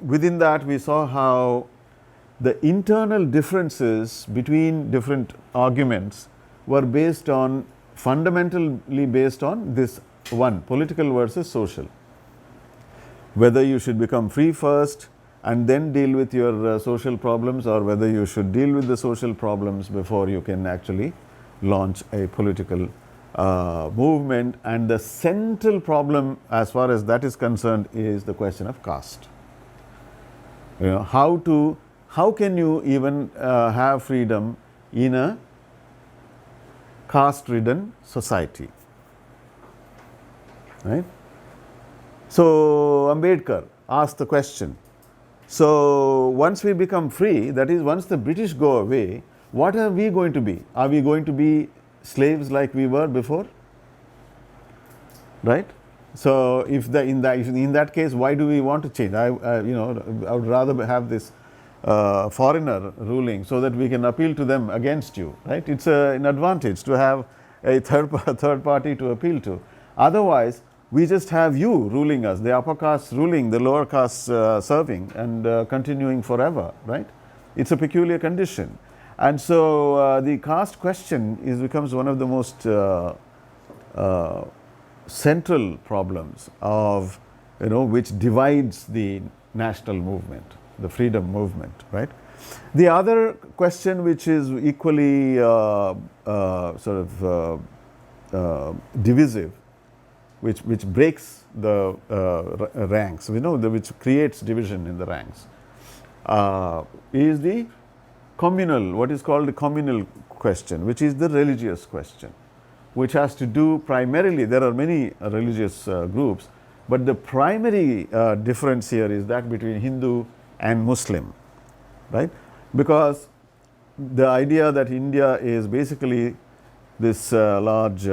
within that we saw how the internal differences between different arguments were fundamentally based on this one, political versus social. Whether you should become free first and then deal with your social problems, or whether you should deal with the social problems before you can actually launch a political movement. And the central problem as far as that is concerned is the question of caste. How can you even have freedom in a caste-ridden society, right? So Ambedkar asked the question, so once we become free, that is once the British go away, what are we going to be? Are we going to be slaves like we were before? Right? So if in that case, why do we want to change? I would rather have this foreigner ruling so that we can appeal to them against you, right? It's an advantage to have a third party to appeal to. Otherwise, we just have you ruling us, the upper caste ruling, the lower caste serving and continuing forever, right? It's a peculiar condition. And so the caste question becomes one of the most central problems of, which divides the national movement, the freedom movement, right? The other question which is equally divisive, which breaks the ranks, which creates division in the ranks, is the communal, what is called the communal question, which is the religious question, which has to do primarily, there are many religious groups, but the primary difference here is that between Hindu and Muslim, right? Because the idea that India is basically this large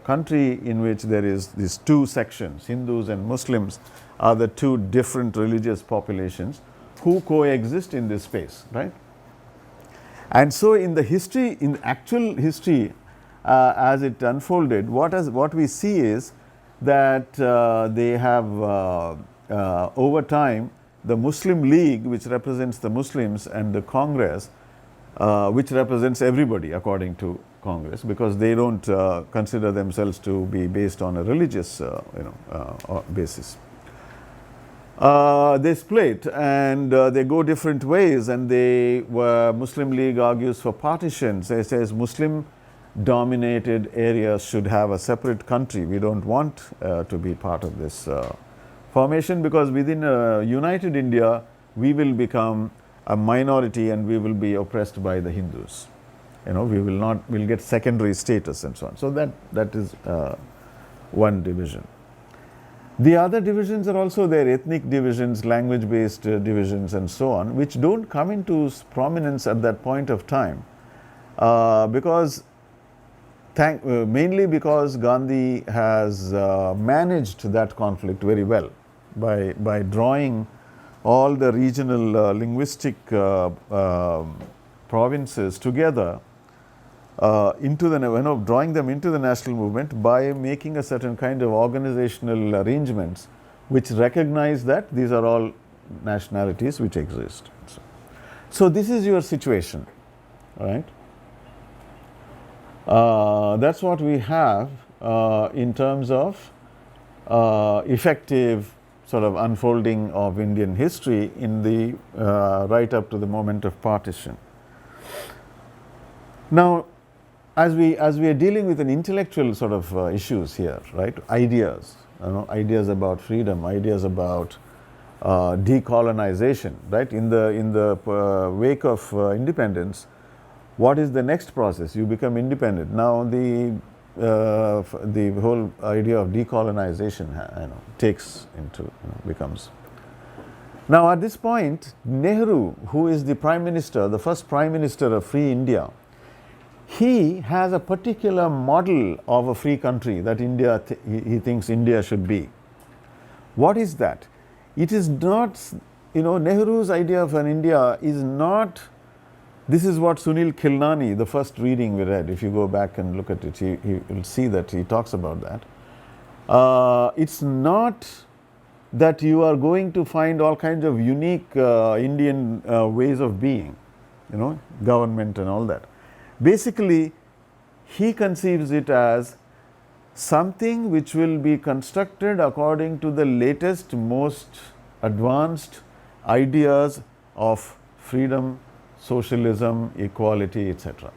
country in which there is these two sections, Hindus and Muslims are the two different religious populations who coexist in this space, right? And so in the history, in actual history as it unfolded, what we see is that they have over time, the Muslim League, which represents the Muslims, and the Congress, which represents everybody according to Congress, because they don't consider themselves to be based on a religious basis. They split and they go different ways, and Muslim League argues for partitions. It says Muslim dominated areas should have a separate country. We don't want to be part of this formation, because within a united India we will become a minority and we will be oppressed by the Hindus. We'll get secondary status and so on. So that is one division. The other divisions are also there, ethnic divisions, language-based divisions and so on, which don't come into prominence at that point of time mainly because Gandhi has managed that conflict very well by drawing all the regional linguistic provinces together drawing them into the national movement by making a certain kind of organizational arrangements which recognize that these are all nationalities which exist. So this is your situation, right? That's what we have in terms of effective sort of unfolding of Indian history in the right up to the moment of partition. Now, as we are dealing with an intellectual sort of issues here, right? Ideas about freedom, ideas about decolonization, right? In the wake of independence, what is the next process? You become independent. Now the whole idea of decolonization becomes. Now at this point, Nehru, who is the prime minister, the first prime minister of free India, he has a particular model of a free country that India, he thinks India should be. What is that? It is not, Nehru's idea of an India is not, this is what Sunil Khilnani, the first reading we read, if you go back and look at it, you will see that he talks about that. It's not that you are going to find all kinds of unique Indian ways of being, government and all that. Basically, he conceives it as something which will be constructed according to the latest, most advanced ideas of freedom, socialism, equality, etc.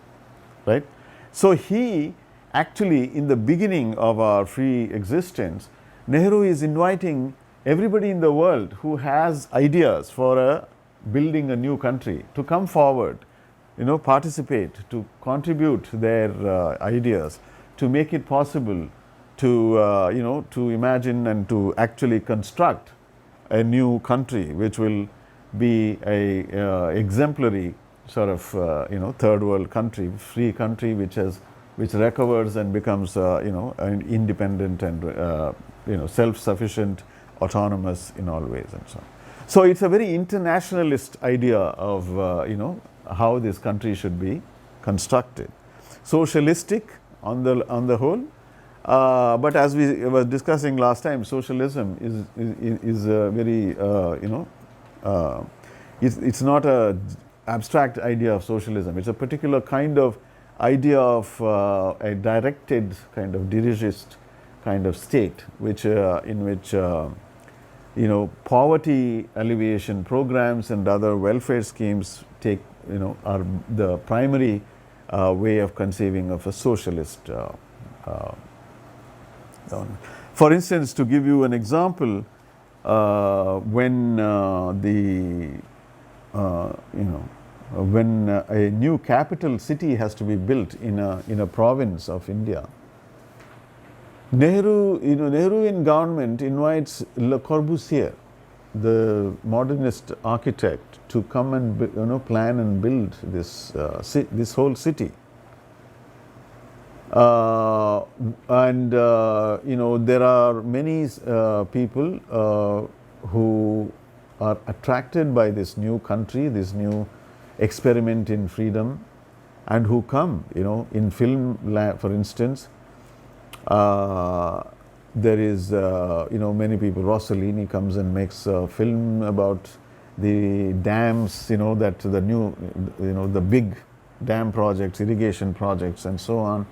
Right? So he actually, in the beginning of our free existence, Nehru is inviting everybody in the world who has ideas for building a new country to come forward, participate, to contribute their ideas, to make it possible to, to imagine and to actually construct a new country which will be a exemplary sort of, third world country, free country which recovers and becomes, an independent and, self-sufficient, autonomous in all ways and so on. So it's a very internationalist idea of, how this country should be constructed. Socialistic on the whole, but as we were discussing last time, socialism is a very, it's not a abstract idea of socialism. It's a particular kind of idea of a directed kind of dirigist kind of state, which in which poverty alleviation programs and other welfare schemes are the primary way of conceiving of a socialist. For instance, to give you an example, when when a new capital city has to be built in a province of India, Nehruvian government invites Le Corbusier, the modernist architect, to come and plan and build this whole city. And there are many people who are attracted by this new country, this new experiment in freedom, and who come, in film, for instance. There is, many people. Rossellini comes and makes a film about the dams, that the new, the big dam projects, irrigation projects, and so on.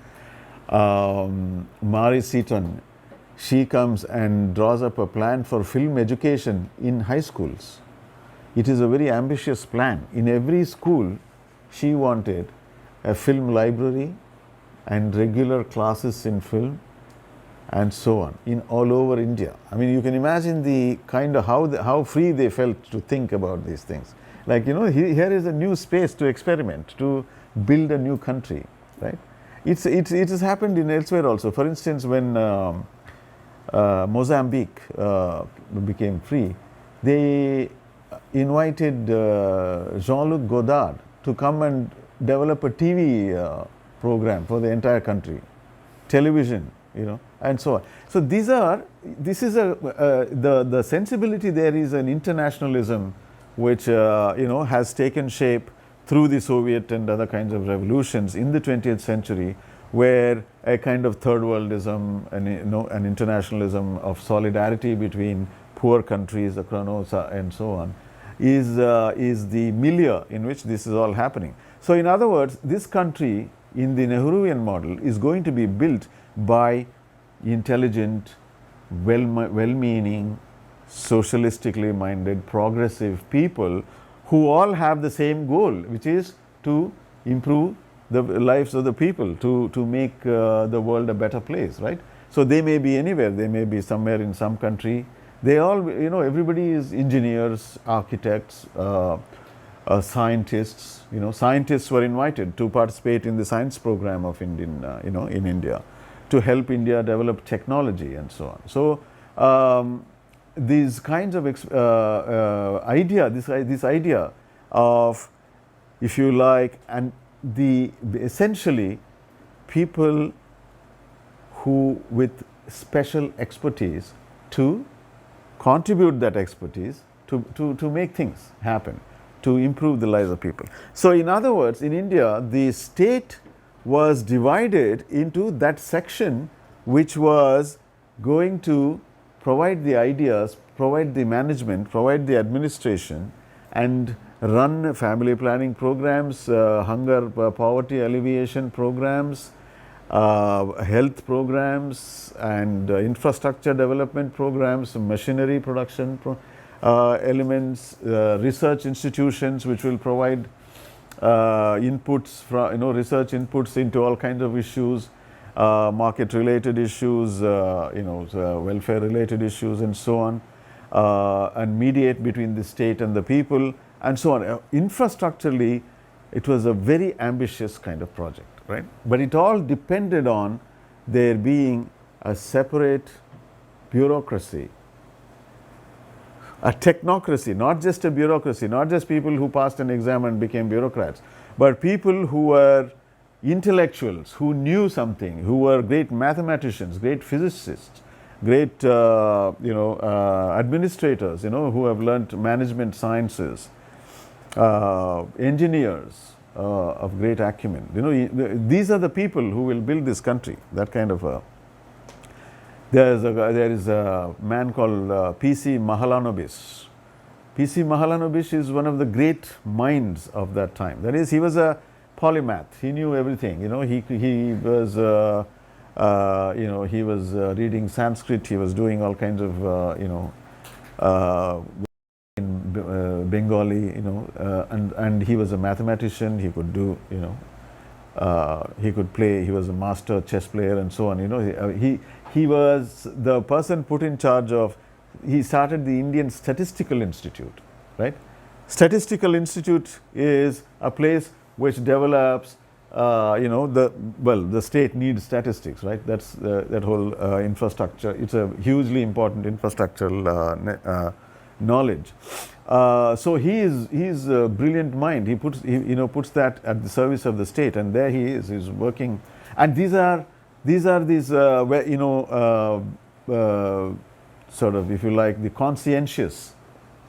Mari Seaton, she comes and draws up a plan for film education in high schools. It is a very ambitious plan. In every school, she wanted a film library and regular classes in film, and so on, in all over India. I mean, you can imagine the kind of how free they felt to think about these things. Like, here is a new space to experiment, to build a new country, right? It has happened in elsewhere also. For instance, when Mozambique became free, they invited Jean-Luc Godard to come and develop a TV program for the entire country, television, and so on. So this is the sensibility there is an internationalism which has taken shape through the Soviet and other kinds of revolutions in the 20th century, where a kind of third worldism and an internationalism of solidarity between poor countries, and so on, is the milieu in which this is all happening. So in other words, this country in the Nehruvian model is going to be built by intelligent, well-meaning, socialistically minded, progressive people who all have the same goal, which is to improve the lives of the people, to make the world a better place, right? So they may be anywhere. They may be somewhere in some country. They all, everybody is engineers, architects, scientists. Scientists were invited to participate in the science program of Indian, in India, to help India develop technology and so on. So these kinds of this idea of, if you like, and essentially people who with special expertise to contribute that expertise to make things happen, to improve the lives of people. So in other words, in India, the state was divided into that section which was going to provide the ideas, provide the management, provide the administration, and run family planning programs, hunger, poverty alleviation programs, health programs, and infrastructure development programs, machinery production elements, research institutions which will provide inputs from, research inputs into all kinds of issues, market related issues, welfare related issues, and so on, and mediate between the state and the people, and so on. Infrastructurally, it was a very ambitious kind of project, right? But it all depended on there being a separate bureaucracy, a technocracy, not just a bureaucracy, not just people who passed an exam and became bureaucrats, but people who were intellectuals, who knew something, who were great mathematicians, great physicists, great administrators, who have learnt management sciences, engineers of great acumen. These are the people who will build this country. That kind of a. There is a man called P.C. Mahalanobis. P.C. Mahalanobis is one of the great minds of that time. That is, he was a polymath. He knew everything. He was he was reading Sanskrit. He was doing all kinds of in Bengali. And he was a mathematician. He could do he could play. He was a master chess player and so on. He was the person put in charge of. He started the Indian Statistical Institute, right? Statistical Institute is a place which develops, the state needs statistics, right? That's that whole infrastructure. It's a hugely important infrastructural knowledge. So he is a brilliant mind. He puts puts that at the service of the state, and there he is. He's working, and these are sort of, if you like, the conscientious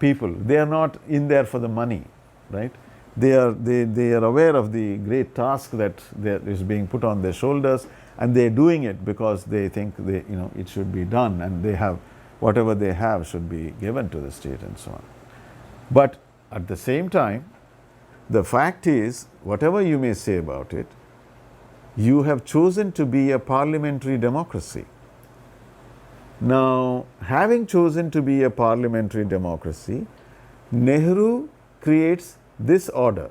people. They are not in there for the money, right? They are aware of the great task that is being put on their shoulders, and they are doing it because they think it should be done, and they have whatever they have should be given to the state and so on. But at the same time, the fact is, whatever you may say about it, you have chosen to be a parliamentary democracy. Now, having chosen to be a parliamentary democracy, Nehru creates this order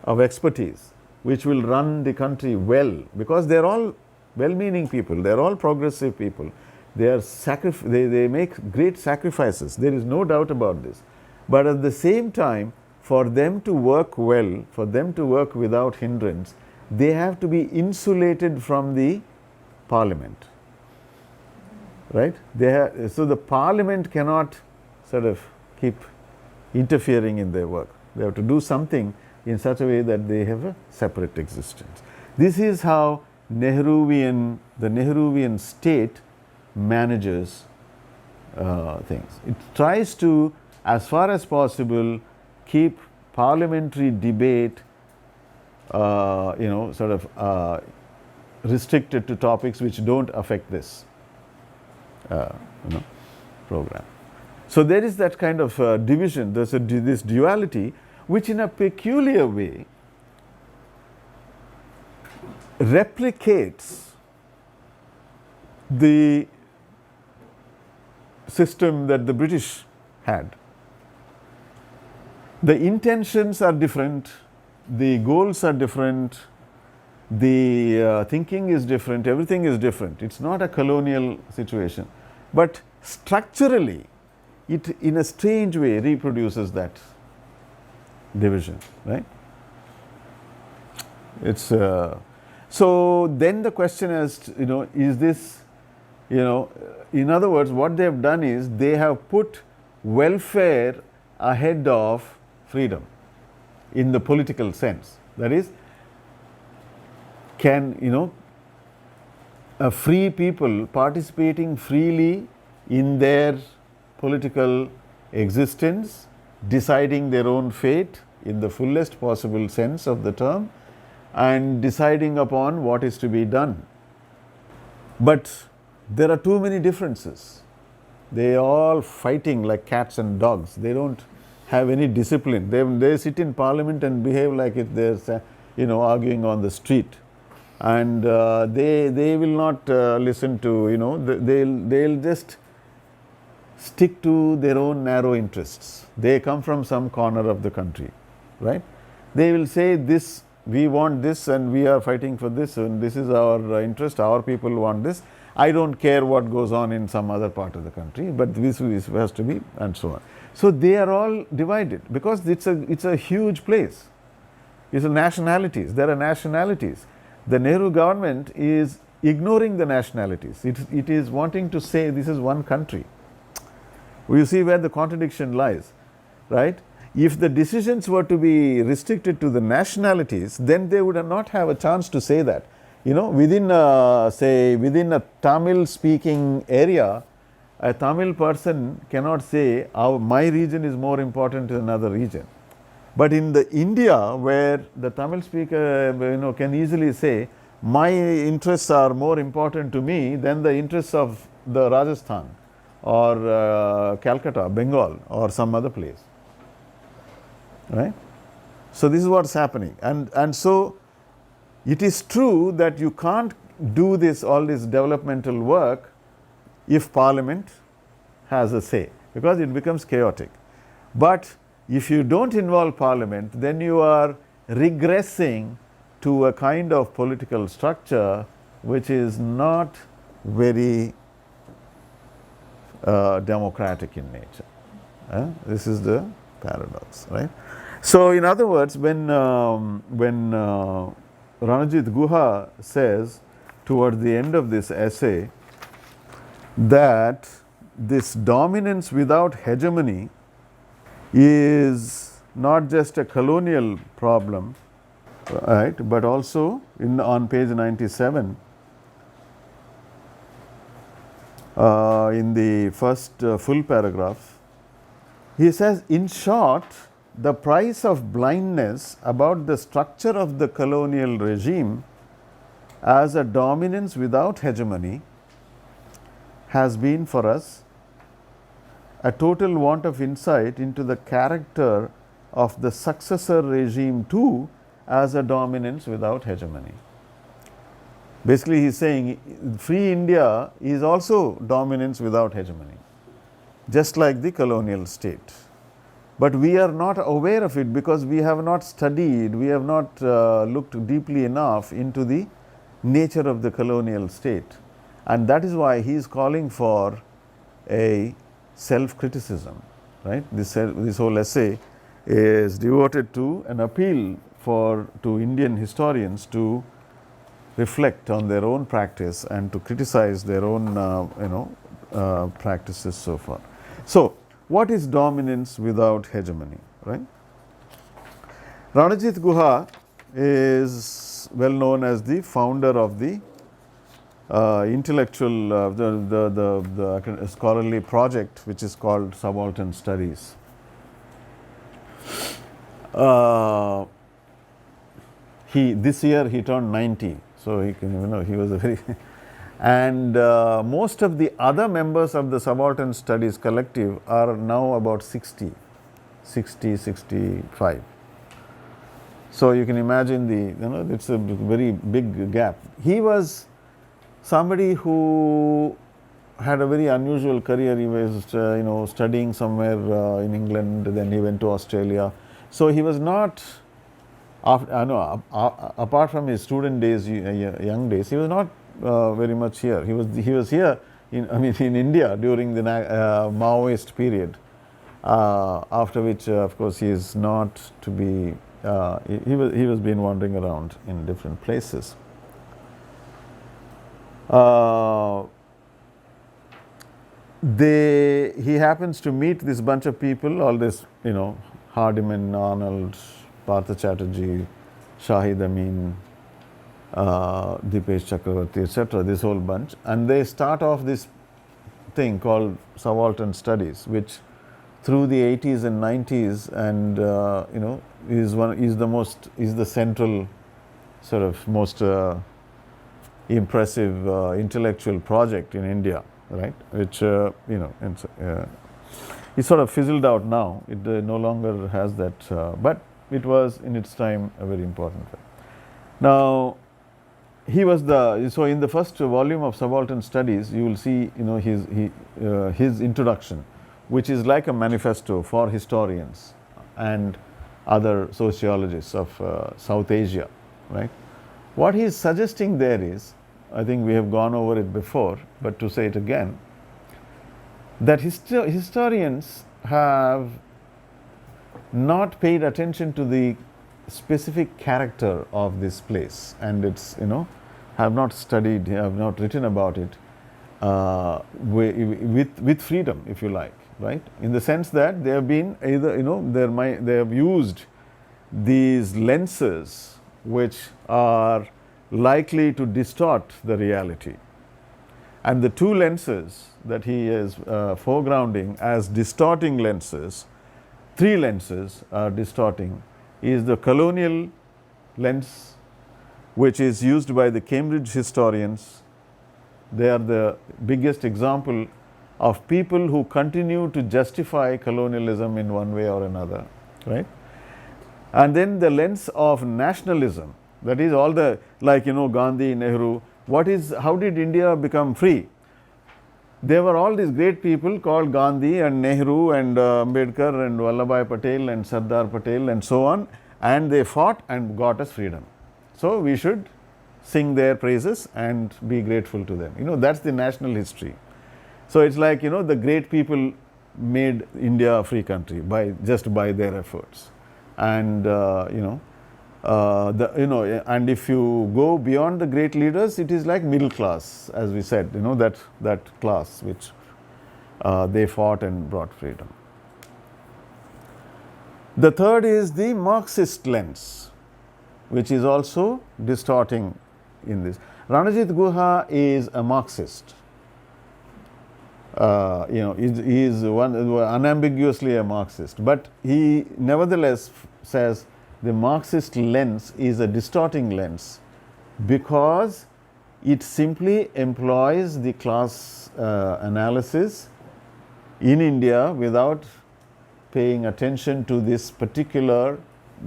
of expertise which will run the country well, because they are all well-meaning people, they are all progressive people. They make great sacrifices. There is no doubt about this. But at the same time, for them to work well, for them to work without hindrance, they have to be insulated from the parliament, right? So the parliament cannot sort of keep interfering in their work. They have to do something in such a way that they have a separate existence. This is how the Nehruvian state manages things. It tries to, as far as possible, keep parliamentary debate restricted to topics which don't affect this program. So there is that kind of division. There's this duality which in a peculiar way replicates the system that the British had. The intentions are different, the goals are different, the thinking is different, everything is different. It's not a colonial situation, but structurally it in a strange way reproduces that division, right? It's so then the question is, is this, in other words, what they have done is they have put welfare ahead of freedom in the political sense. That is, can a free people participating freely in their political existence, deciding their own fate in the fullest possible sense of the term, and deciding upon what is to be done. But there are too many differences. They are all fighting like cats and dogs. They don't have any discipline. They sit in parliament and behave like if they're arguing on the street, and they will not listen to they'll just stick to their own narrow interests. They come from some corner of the country, right? They will say this, we want this and we are fighting for this and this is our interest, our people want this. I don't care what goes on in some other part of the country, but this has to be, and so on. So they are all divided because it's a huge place. It's nationalities. There are nationalities. The Nehru government is ignoring the nationalities. It is wanting to say this is one country. You see where the contradiction lies, right? If the decisions were to be restricted to the nationalities, then they would not have a chance to say that. Within a Tamil speaking area, a Tamil person cannot say my region is more important than another region. But in the India, where the Tamil speaker can easily say my interests are more important to me than the interests of the Rajasthan or Calcutta, Bengal or some other place, right? So this is what's happening, and so it is true that you can't do all this developmental work if Parliament has a say, because it becomes chaotic. But if you don't involve Parliament, then you are regressing to a kind of political structure which is not very democratic in nature. This is the paradox, right? So in other words, when Ranajit Guha says toward the end of this essay that this dominance without hegemony is not just a colonial problem, right, but also on page 97, in the first full paragraph, he says, in short, the price of blindness about the structure of the colonial regime as a dominance without hegemony has been for us a total want of insight into the character of the successor regime too as a dominance without hegemony. Basically, he is saying free India is also dominance without hegemony, just like the colonial state. But we are not aware of it because we have not studied, we have not looked deeply enough into the nature of the colonial state. And that is why he is calling for a self-criticism, right? This whole essay is devoted to an appeal to Indian historians to reflect on their own practice and to criticize their own practices so far. So, what is dominance without hegemony, right? Ranajit Guha is well known as the founder of the intellectual, the scholarly project which is called Subaltern Studies. This year he turned 90, so he was a very and most of the other members of the Subaltern Studies collective are now about 60, 65. So you can imagine it's a very big gap. He was somebody who had a very unusual career. He was studying somewhere in England, then he went to Australia. So he was not, apart from his student days, young days, he was not very much here. He was here in India during the Maoist period, after which of course he is not to be, he was been wandering around in different places. He happens to meet this bunch of people, all this, Hardiman, Arnold, Partha Chatterjee, Shahid Amin, Dipesh Chakravarti, etc., this whole bunch, and they start off this thing called Subaltern Studies, which through the 80s and 90s and is the central sort of most impressive intellectual project in India, right? Which it sort of fizzled out now. It no longer has that, but it was in its time a very important thing. Now, he was so in the first volume of Subaltern Studies, you will see his introduction, which is like a manifesto for historians and other sociologists of South Asia, right? What he is suggesting there is, I think we have gone over it before, but to say it again, that historians have not paid attention to the specific character of this place, and it's have not studied, have not written about it with freedom, if you like, right? In the sense that they have been either they have used these lenses which are likely to distort the reality, and the two lenses that he is foregrounding as distorting lenses, three lenses are distorting, is the colonial lens, which is used by the Cambridge historians. They are the biggest example of people who continue to justify colonialism in one way or another, right? And then the lens of nationalism, that is all the, like Gandhi, Nehru. How did India become free? There were all these great people called Gandhi and Nehru and Ambedkar and Vallabhbhai Patel and Sardar Patel and so on, and they fought and got us freedom. So we should sing their praises and be grateful to them. That's the national history. So it's like the great people made India a free country just by their efforts, and and if you go beyond the great leaders, it is like middle class, as we said, that class which they fought and brought freedom. The third is the Marxist lens, which is also distorting in this. Ranajit Guha is a Marxist. He is unambiguously a Marxist, but he nevertheless says the Marxist lens is a distorting lens because it simply employs the class analysis in India without paying attention to the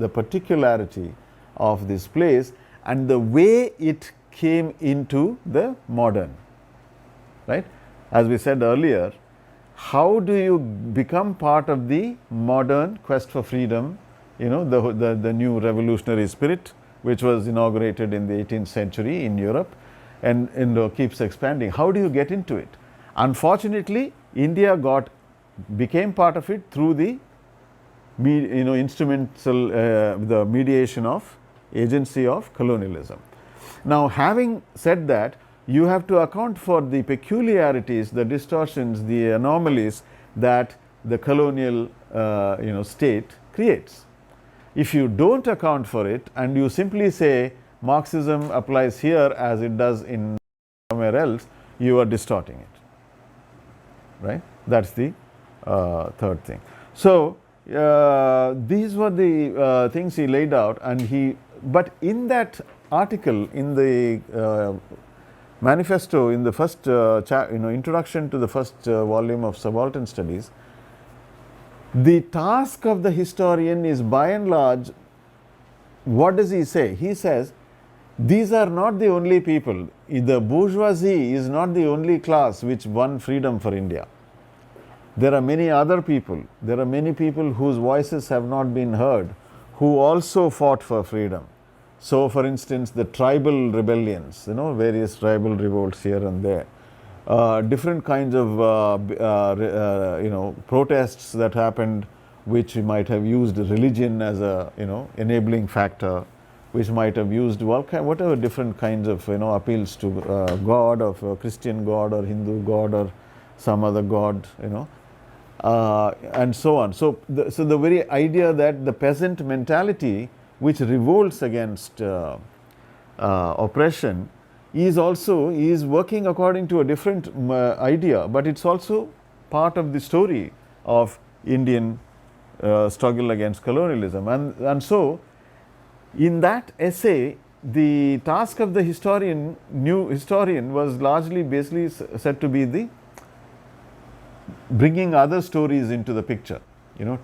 particularity of this place and the way it came into the modern, right? As we said earlier, how do you become part of the modern quest for freedom, the new revolutionary spirit which was inaugurated in the 18th century in Europe and keeps expanding? How do you get into it? Unfortunately, India became part of it through the instrumental, the mediation of agency of colonialism. Now, having said that, you have to account for the peculiarities, the distortions, the anomalies that the colonial state creates. If you don't account for it and you simply say Marxism applies here as it does in somewhere else, you are distorting it, right? That's the third thing. So these were the things he laid out, but in that article, in the manifesto, in the first introduction to the first volume of Subaltern Studies, the task of the historian is by and large, what does he say? He says, these are not the only people. The bourgeoisie is not the only class which won freedom for India. There are many other people. There are many people whose voices have not been heard, who also fought for freedom. So, for instance, the tribal rebellions, various tribal revolts here and there, different kinds of protests that happened, which might have used religion as a enabling factor, which might have used whatever different kinds of appeals to God, of a Christian God or Hindu God or some other God, and so on. So the very idea that the peasant mentality which revolts against oppression is working according to a different idea, but it's also part of the story of Indian struggle against colonialism. And so in that essay, the task of the new historian was largely basically said to be the bringing other stories into the picture,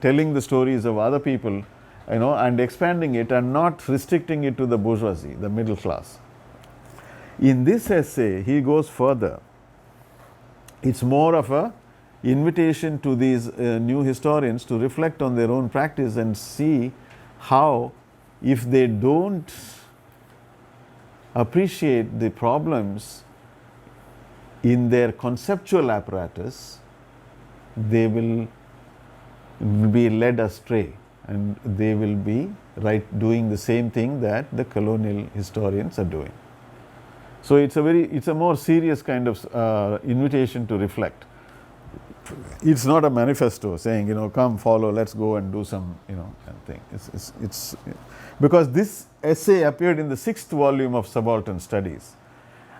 telling the stories of other people, and expanding it and not restricting it to the bourgeoisie, the middle class. In this essay, he goes further. It's more of a invitation to these new historians to reflect on their own practice and see how, if they don't appreciate the problems in their conceptual apparatus, they will be led astray and they will be doing the same thing that the colonial historians are doing. So it's a more serious kind of invitation to reflect. It's not a manifesto saying, come follow, let's go and do some, thing. It's because this essay appeared in the 6th volume of Subaltern Studies,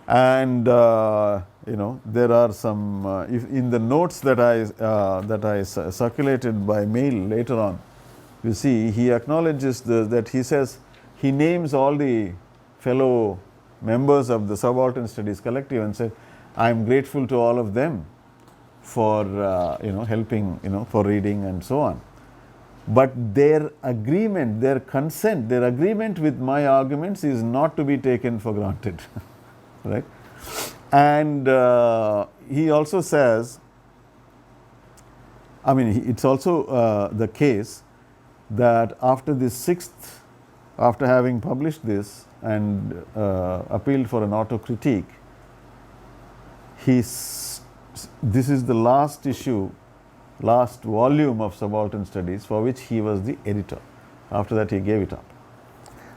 and there are some in the notes that I circulated by mail later on. You see, he acknowledges that he says he names all the fellow members of the Subaltern Studies collective and said, I am grateful to all of them for helping, for reading and so on. But their agreement, their consent, their agreement with my arguments is not to be taken for granted, right? And he also says, it's also the case that after after having published this and appealed for an auto-critique, this is the last volume of Subaltern Studies for which he was the editor. After that, he gave it up.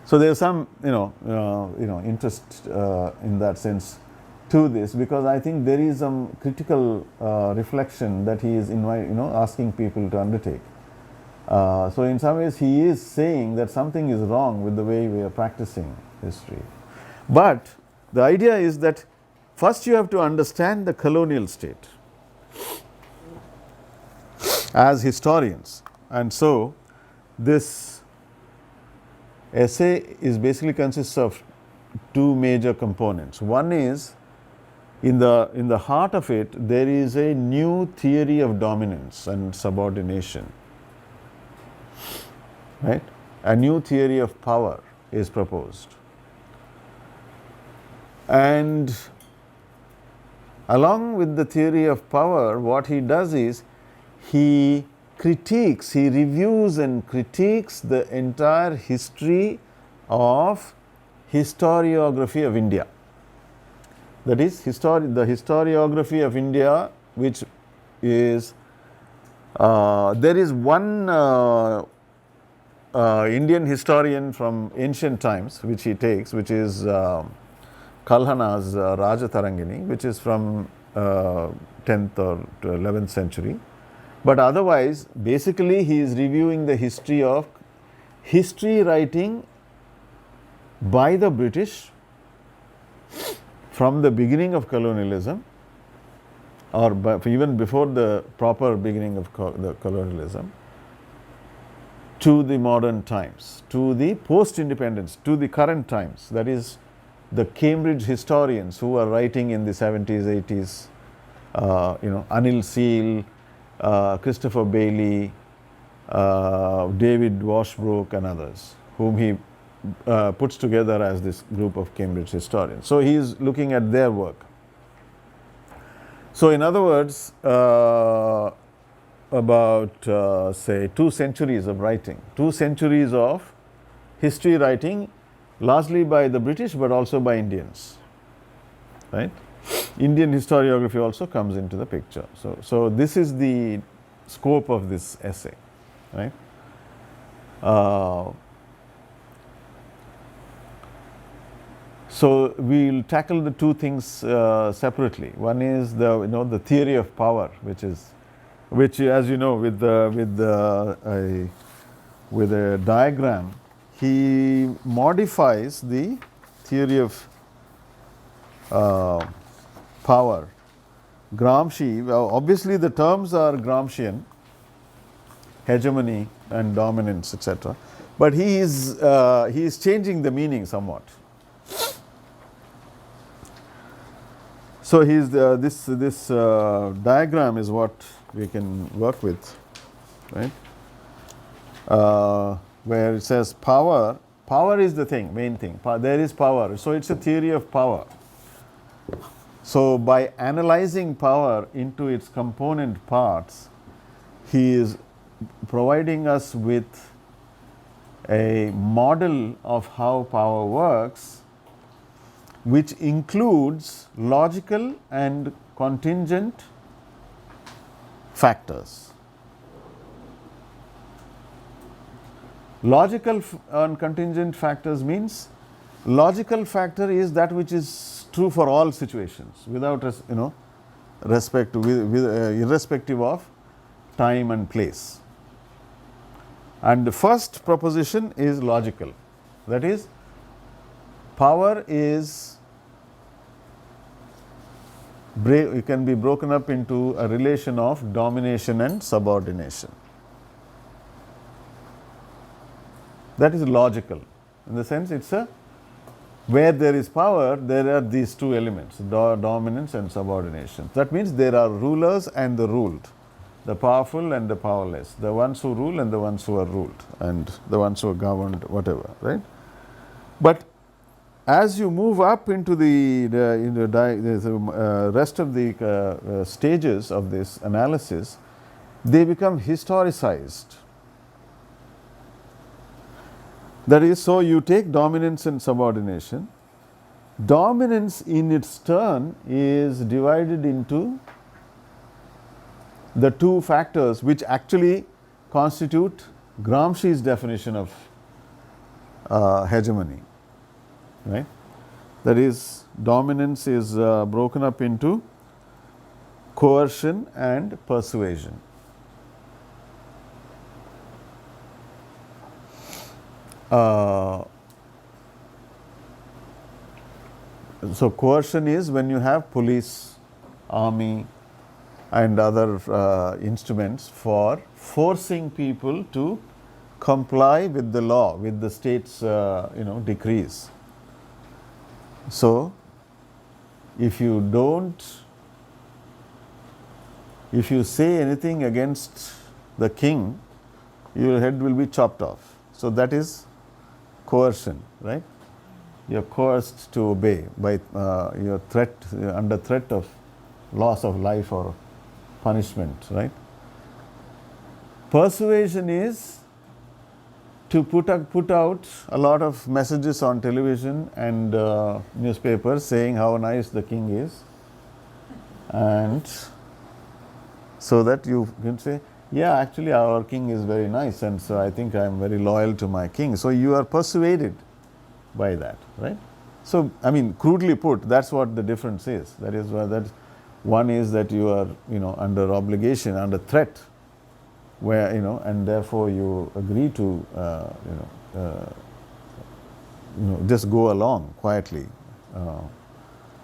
So there's some, interest in that sense to this, because I think there is some critical reflection that he is asking people to undertake. So in some ways, he is saying that something is wrong with the way we are practicing history. But the idea is that first you have to understand the colonial state as historians. And so this essay basically consists of two major components. One is, in the heart of it, there is a new theory of dominance and subordination, right? A new theory of power is proposed. And along with the theory of power, what he does is he reviews and critiques the entire history of historiography of India. That is, the historiography of India, which is, there is one Indian historian from ancient times, which he takes, which is Kalhana's Rajatarangini, which is from 10th or 11th century. But otherwise, basically, he is reviewing the history of history writing by the British from the beginning of colonialism, or even before the proper beginning of the colonialism, to the modern times, to the post-independence, to the current times. That is, the Cambridge historians who are writing in the 70s, 80s, Anil Seal, Christopher Bailey, David Washbrook and others, whom he puts together as this group of Cambridge historians. So he is looking at their work. So in other words, about say 2 centuries of writing, 2 centuries of history writing, largely by the British but also by Indians, right? Indian historiography also comes into the picture. So this is the scope of this essay, right? So we'll tackle the two things separately. One is the theory of power, which as you know, with a diagram, he modifies the theory of power. Gramsci, obviously the terms are Gramscian, hegemony and dominance, etc. But he is changing the meaning somewhat. So, this diagram is what we can work with, right, where it says power is the thing, main thing, there is power. So, it is a theory of power. So, by analyzing power into its component parts, he is providing us with a model of how power works, which includes logical and contingent factors. Logical and contingent factors means, logical factor is that which is true for all situations without irrespective of time and place. And the first proposition is logical, that is, power is it can be broken up into a relation of domination and subordination. That is logical. In the sense, it's where there is power, there are these two elements, dominance and subordination. That means there are rulers and the ruled, the powerful and the powerless, the ones who rule and the ones who are ruled, and the ones who are governed, whatever, right? But as you move up into the rest of the stages of this analysis, they become historicized. That is, so you take dominance and subordination. Dominance in its turn is divided into the two factors which actually constitute Gramsci's definition of hegemony, right? That is, dominance is broken up into coercion and persuasion. So, coercion is when you have police, army and other instruments for forcing people to comply with the law, with the state's decrees. So, if you say anything against the king, your head will be chopped off. So, that is coercion, right? You are coerced to obey by your under threat of loss of life or punishment, right? Persuasion is to put out a lot of messages on television and newspapers saying how nice the king is, and so that you can say, yeah, actually our king is very nice, and so I think I am very loyal to my king. So you are persuaded by that, right? So, I mean, crudely put, that's what the difference is. That is why that one is that you are under obligation, under threat, where and therefore you agree to just go along quietly,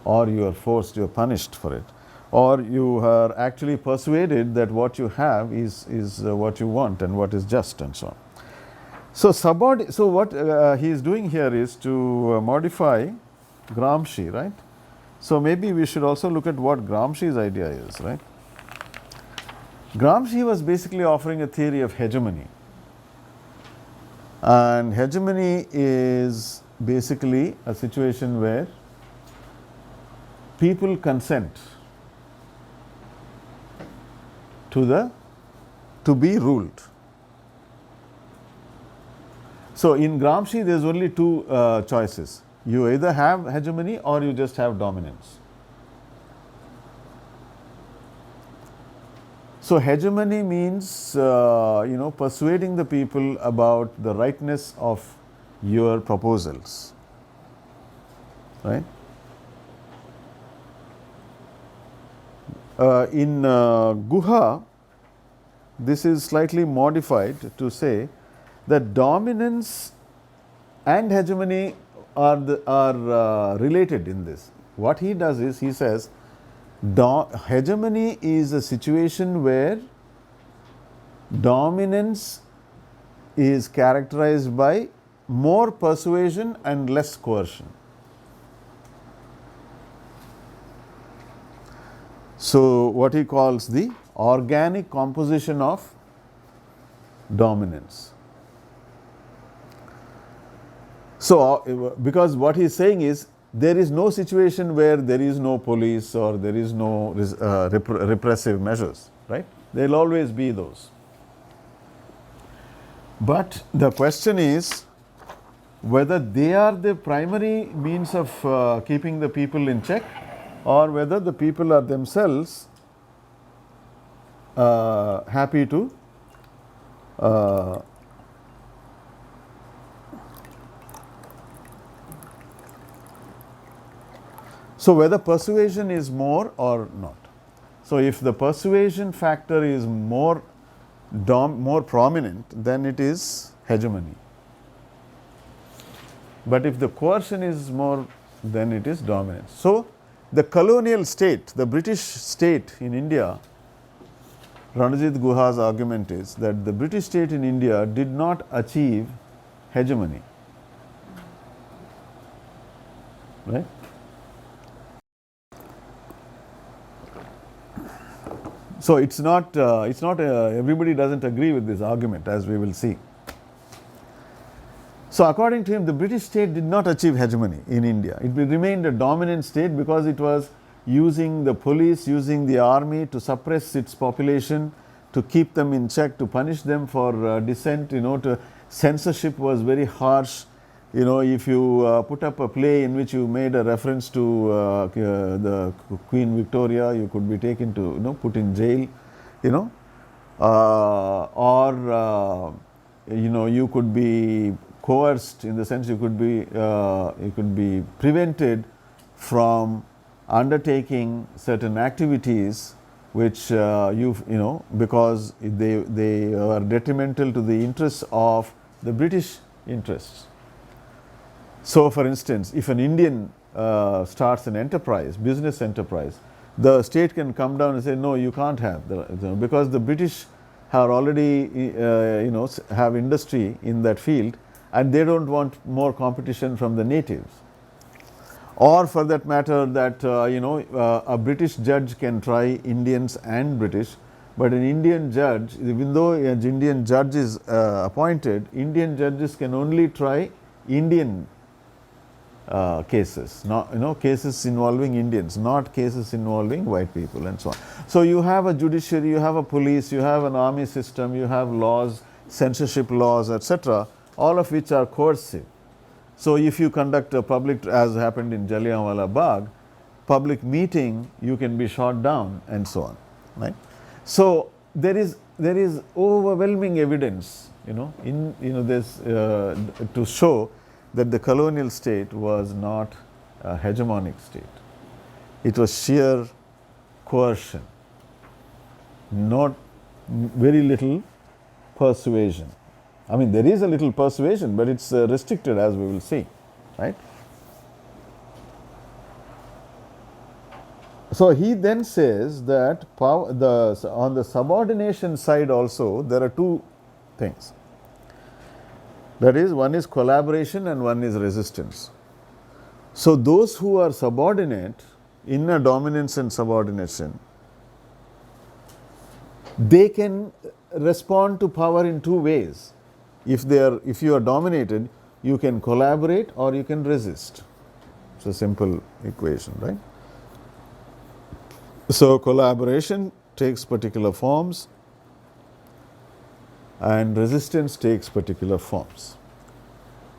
or you are forced, you are punished for it, or you are actually persuaded that what you have is what you want and what is just, and so on. So what he is doing here is to modify Gramsci, right? So maybe we should also look at what Gramsci's idea is, right? Gramsci was basically offering a theory of hegemony, and hegemony is basically a situation where people consent to be ruled. So in Gramsci there is only two choices. You either have hegemony or you just have dominance. So hegemony means persuading the people about the rightness of your proposals, right? In Guha, this is slightly modified to say that dominance and hegemony are related in this. What he does is, he says, hegemony is a situation where dominance is characterized by more persuasion and less coercion. So, what he calls the organic composition of dominance. So, because what he is saying is, there is no situation where there is no police or there is no repressive measures, right? There will always be those. But the question is whether they are the primary means of keeping the people in check, or whether the people are themselves happy to so whether persuasion is more or not. So, if the persuasion factor is more prominent, then it is hegemony. But if the coercion is more, then it is dominance. So, the colonial state, the British state in India, Ranajit Guha's argument is that the British state in India did not achieve hegemony, right? So, it's not everybody doesn't agree with this argument, as we will see. So, according to him, the British state did not achieve hegemony in India. It remained a dominant state because it was using the police, using the army to suppress its population, to keep them in check, to punish them for dissent. Censorship was very harsh. If you put up a play in which you made a reference to the Queen Victoria, you could be taken to put in jail. Or you could be coerced, in the sense you could be prevented from undertaking certain activities which because they are detrimental to the interests of the British interests. So, for instance, if an Indian starts an enterprise, business enterprise, the state can come down and say, no, you can't have, because the British have already have industry in that field, and they don't want more competition from the natives. Or for that matter, that a British judge can try Indians and British, but an Indian judge, even though an Indian judge is appointed, Indian judges can only try Indian cases, not cases involving Indians, not cases involving white people, and so on. So, you have a judiciary, you have a police, you have an army system, you have laws, censorship laws, etc., all of which are coercive. So, if you conduct a public, as happened in Jallianwala Bagh, public meeting, you can be shot down, and so on, right? So, there is overwhelming evidence, in this to show that the colonial state was not a hegemonic state. It was sheer coercion, not very little persuasion. I mean, there is a little persuasion, but it's restricted, as we will see, right? So, he then says that on the subordination side also, there are two things. That is, one is collaboration and one is resistance. So, those who are subordinate in a dominance and subordination, they can respond to power in two ways. If you are dominated, you can collaborate or you can resist. It's a simple equation, right? So, collaboration takes particular forms and resistance takes particular forms.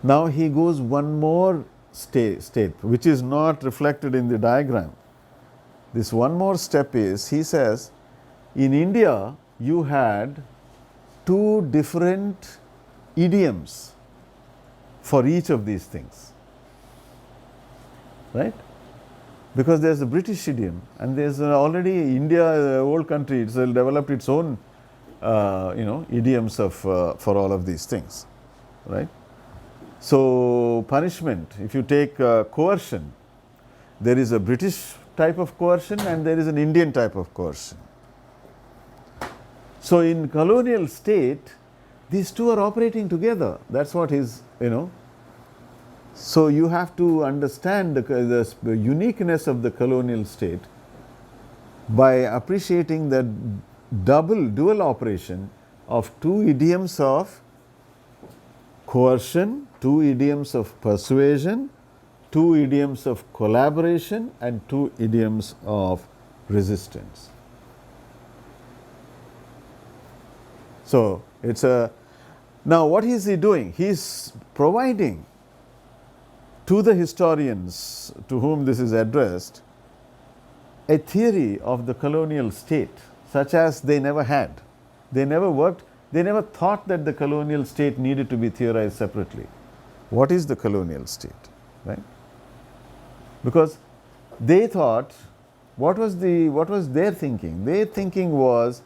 Now, he goes one more step which is not reflected in the diagram. This one more step is, he says, in India you had two different idioms for each of these things, right? Because there is a British idiom and there is already India, old country, it's developed its own idioms for all of these things, right? So, punishment, if you take coercion, there is a British type of coercion and there is an Indian type of coercion. So, in colonial state, these two are operating together. That's what is, So, you have to understand the uniqueness of the colonial state by appreciating the dual operation of two idioms of coercion, two idioms of persuasion, two idioms of collaboration, and two idioms of resistance. So it's a, now what is he doing? He is providing to the historians to whom this is addressed a theory of the colonial state such as they never had. They never worked, they never thought that the colonial state needed to be theorized separately. What is the colonial state? Right? Because they thought, what was their thinking? Their thinking was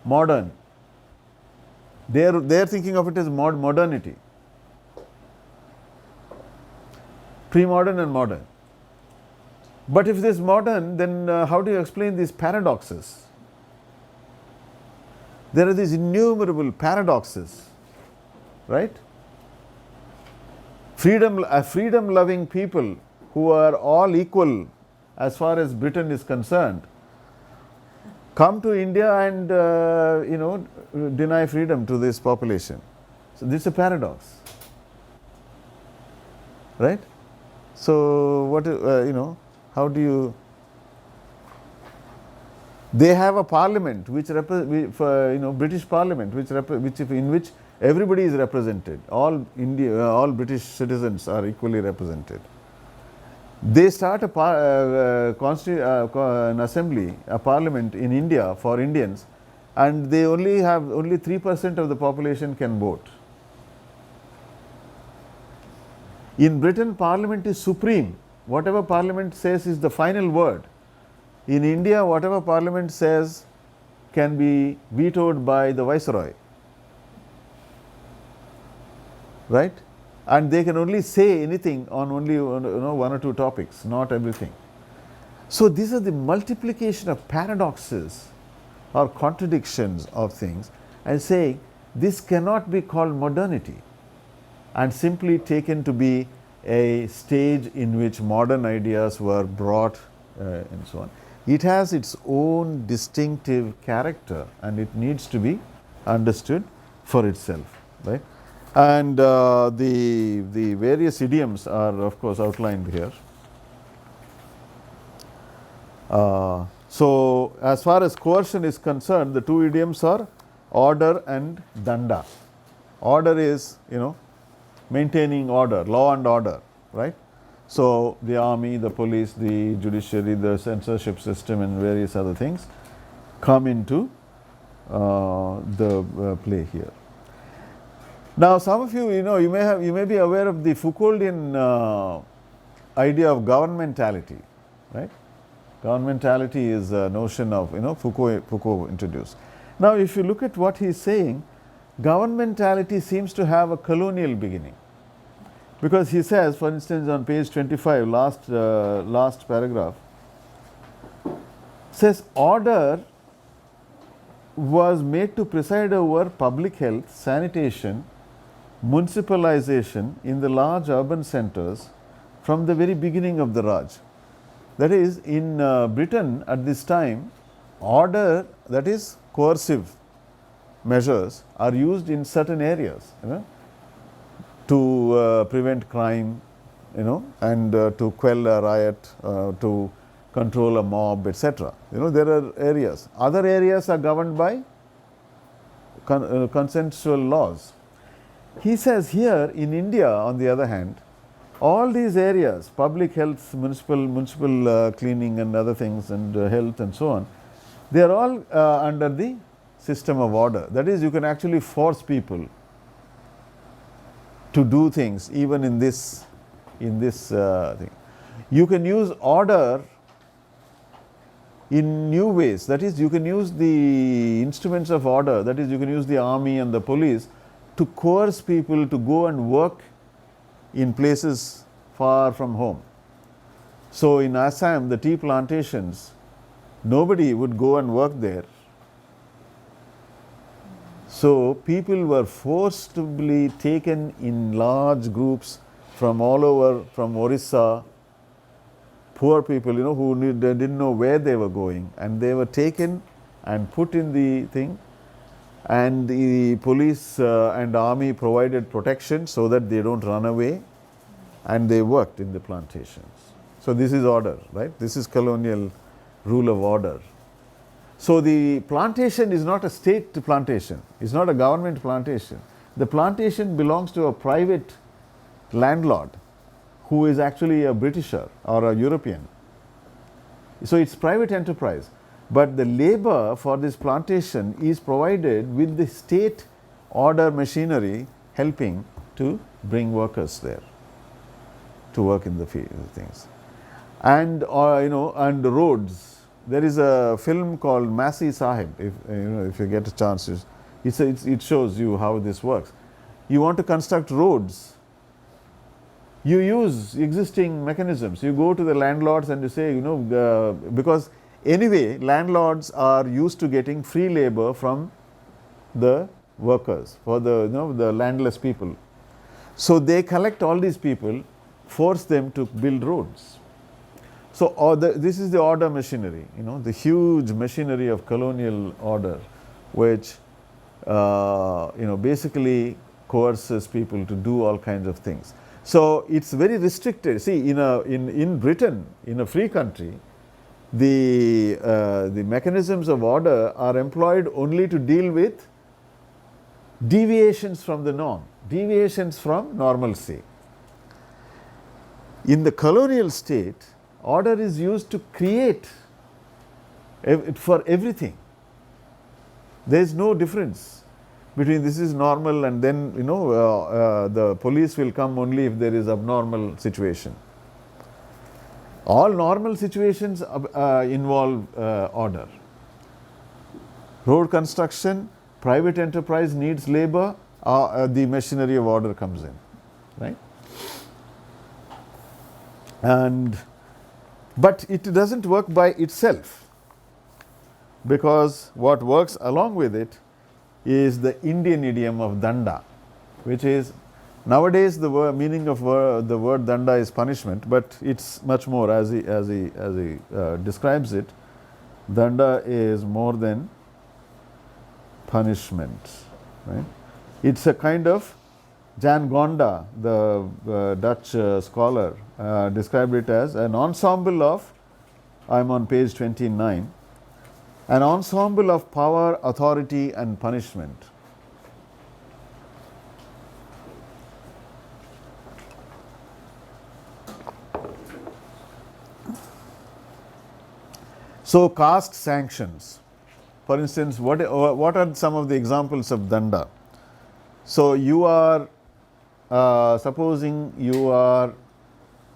modern. Their thinking of it as modernity. Pre-modern and modern. But if it is modern, then how do you explain these paradoxes? There are these innumerable paradoxes, right? Freedom-loving people who are all equal as far as Britain is concerned come to India and deny freedom to this population. So this is a paradox, right? So what how do you? They have a parliament which British Parliament in which everybody is represented. All British citizens are equally represented. They start an assembly, a parliament in India for Indians, and they only 3% of the population can vote. In Britain, parliament is supreme. Whatever parliament says is the final word. In India, whatever parliament says can be vetoed by the viceroy, right? And they can only say anything on only one or two topics, not everything. So these are the multiplication of paradoxes or contradictions of things, and saying this cannot be called modernity and simply taken to be a stage in which modern ideas were brought and so on. It has its own distinctive character and it needs to be understood for itself, right? And the various idioms are of course outlined here. So as far as coercion is concerned, the two idioms are order and danda. Order is, maintaining order, law and order, right? So the army, the police, the judiciary, the censorship system and various other things come into the play here. Now some of you, you may be aware of the Foucauldian idea of governmentality, right? Governmentality is a notion of, Foucault introduced. Now if you look at what he is saying, governmentality seems to have a colonial beginning. Because he says, for instance, on page 25, last paragraph, says order was made to preside over public health, sanitation, municipalization in the large urban centers from the very beginning of the Raj. That is, in Britain at this time, order, that is coercive measures, are used in certain areas, to prevent crime, and to quell a riot, to control a mob, etc. There are areas. Other areas are governed by consensual laws. He says here in India, on the other hand, all these areas, public health, municipal cleaning and other things, and health and so on, they are all under the system of order. That is, you can actually force people to do things even in this thing. You can use order in new ways. That is, you can use the instruments of order, that is, you can use the army and the police to coerce people to go and work in places far from home. So in Assam, the tea plantations, nobody would go and work there. So people were forcibly taken in large groups from all over, from Orissa, poor people, who they didn't know where they were going, and they were taken and put in the thing, and the police and army provided protection so that they don't run away, and they worked in the plantations. So this is order, right? This is colonial rule of order. So the plantation is not a state plantation, it's not a government plantation. The plantation belongs to a private landlord who is actually a Britisher or a European. So it's private enterprise. But the labor for this plantation is provided with the state order machinery helping to bring workers there to work in the things. And and the roads. There is a film called Masi Sahib. If you get a chance, it shows you how this works. You want to construct roads, you use existing mechanisms. You go to the landlords and you say, because anyway, landlords are used to getting free labor from the workers, for the landless people. So they collect all these people, force them to build roads. So this is the order machinery, the huge machinery of colonial order, which basically coerces people to do all kinds of things. So it's very restricted. See, in Britain, in a free country, the mechanisms of order are employed only to deal with deviations from the norm, deviations from normalcy. In the colonial state, order is used to create for everything. There is no difference between this is normal and then the police will come only if there is abnormal situation. All normal situations involve order. Road construction, private enterprise needs labor, the machinery of order comes in, right? But it doesn't work by itself, because what works along with it is the Indian idiom of danda, which is nowadays the meaning of the word danda is punishment, but it's much more, as he describes it. Danda is more than punishment, right? It's a kind of, Jan Gonda, the Dutch scholar, described it as an ensemble of, I'm on page 29, an ensemble of power, authority and punishment. So caste sanctions. For instance, what are some of the examples of danda? So you are, supposing you are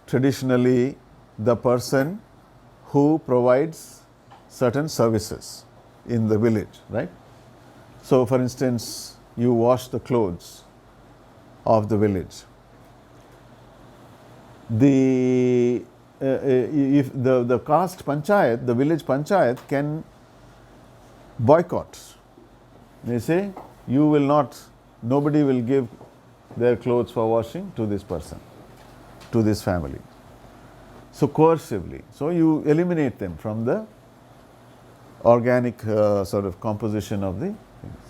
traditionally the person who provides certain services in the village, right? So for instance, you wash the clothes of the village. If the caste panchayat, the village panchayat can boycott. They say, you will not, nobody will give their clothes for washing to this person, to this family. So coercively. So you eliminate them from the organic sort of composition of the things,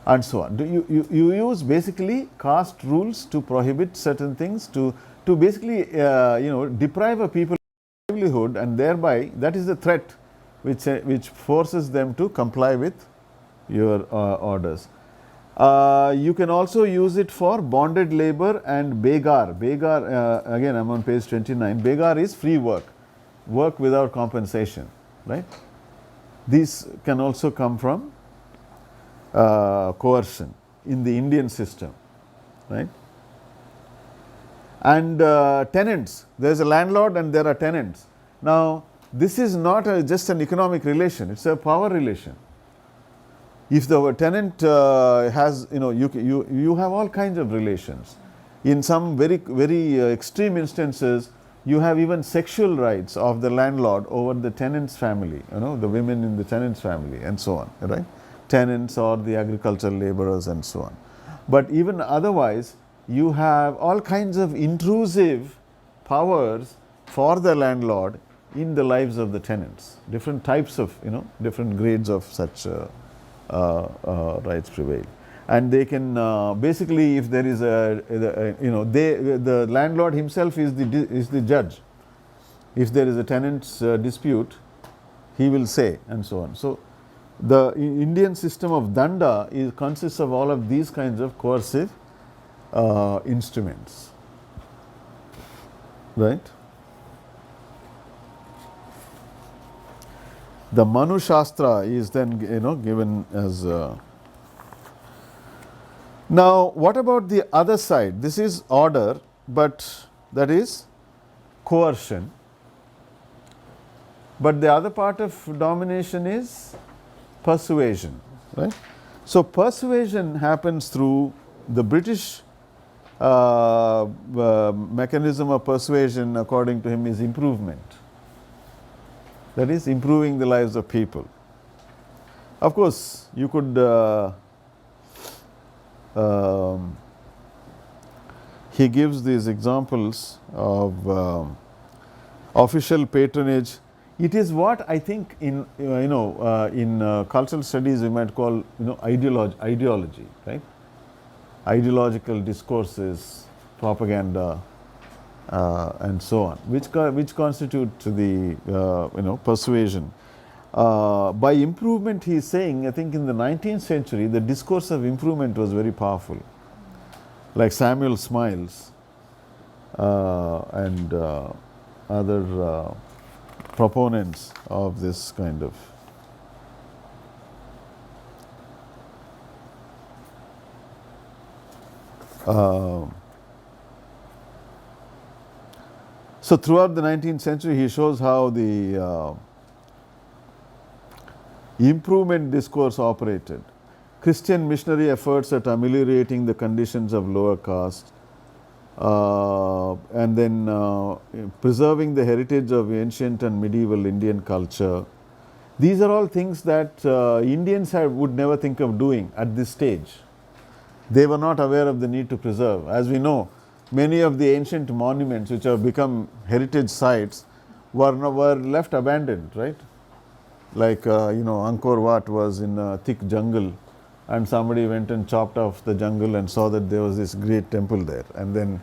and so on. You use basically caste rules to prohibit certain things, to basically deprive a people of livelihood, and thereby that is the threat which forces them to comply with your orders. You can also use it for bonded labor and begar. Begar, again I am on page 29. Begar is free work, work without compensation, right? These can also come from coercion in the Indian system, right? And tenants, there is a landlord and there are tenants. Now this is not just an economic relation, it is a power relation. If the tenant has, you have all kinds of relations. In some very extreme instances, you have even sexual rights of the landlord over the tenant's family, the women in the tenant's family and so on, right? Tenants or the agricultural laborers and so on. But even otherwise, you have all kinds of intrusive powers for the landlord in the lives of the tenants. Different types of, different grades of such rights prevail. And they can basically, if there is the landlord himself is the judge. If there is a tenant's dispute, he will say, and so on. So the Indian system of danda consists of all of these kinds of coercive instruments, right? The Manu Shastra is then given as now. What about the other side? This is order, but that is coercion. But the other part of domination is persuasion, right? So persuasion happens through the British mechanism of persuasion, according to him, is improvement. That is improving the lives of people. Of course, you could he gives these examples of official patronage. It is what I think in cultural studies we might call ideology, right? Ideological discourses, propaganda, and so on, which constitute the persuasion. By improvement, he is saying, I think in the 19th century, the discourse of improvement was very powerful. Like Samuel Smiles and other proponents of this kind of so throughout the 19th century, he shows how the improvement discourse operated. Christian missionary efforts at ameliorating the conditions of lower caste, and then preserving the heritage of ancient and medieval Indian culture. These are all things that Indians would never think of doing at this stage. They were not aware of the need to preserve. As we know, many of the ancient monuments which have become heritage sites were left abandoned, right? Like Angkor Wat was in a thick jungle, and somebody went and chopped off the jungle and saw that there was this great temple there, and then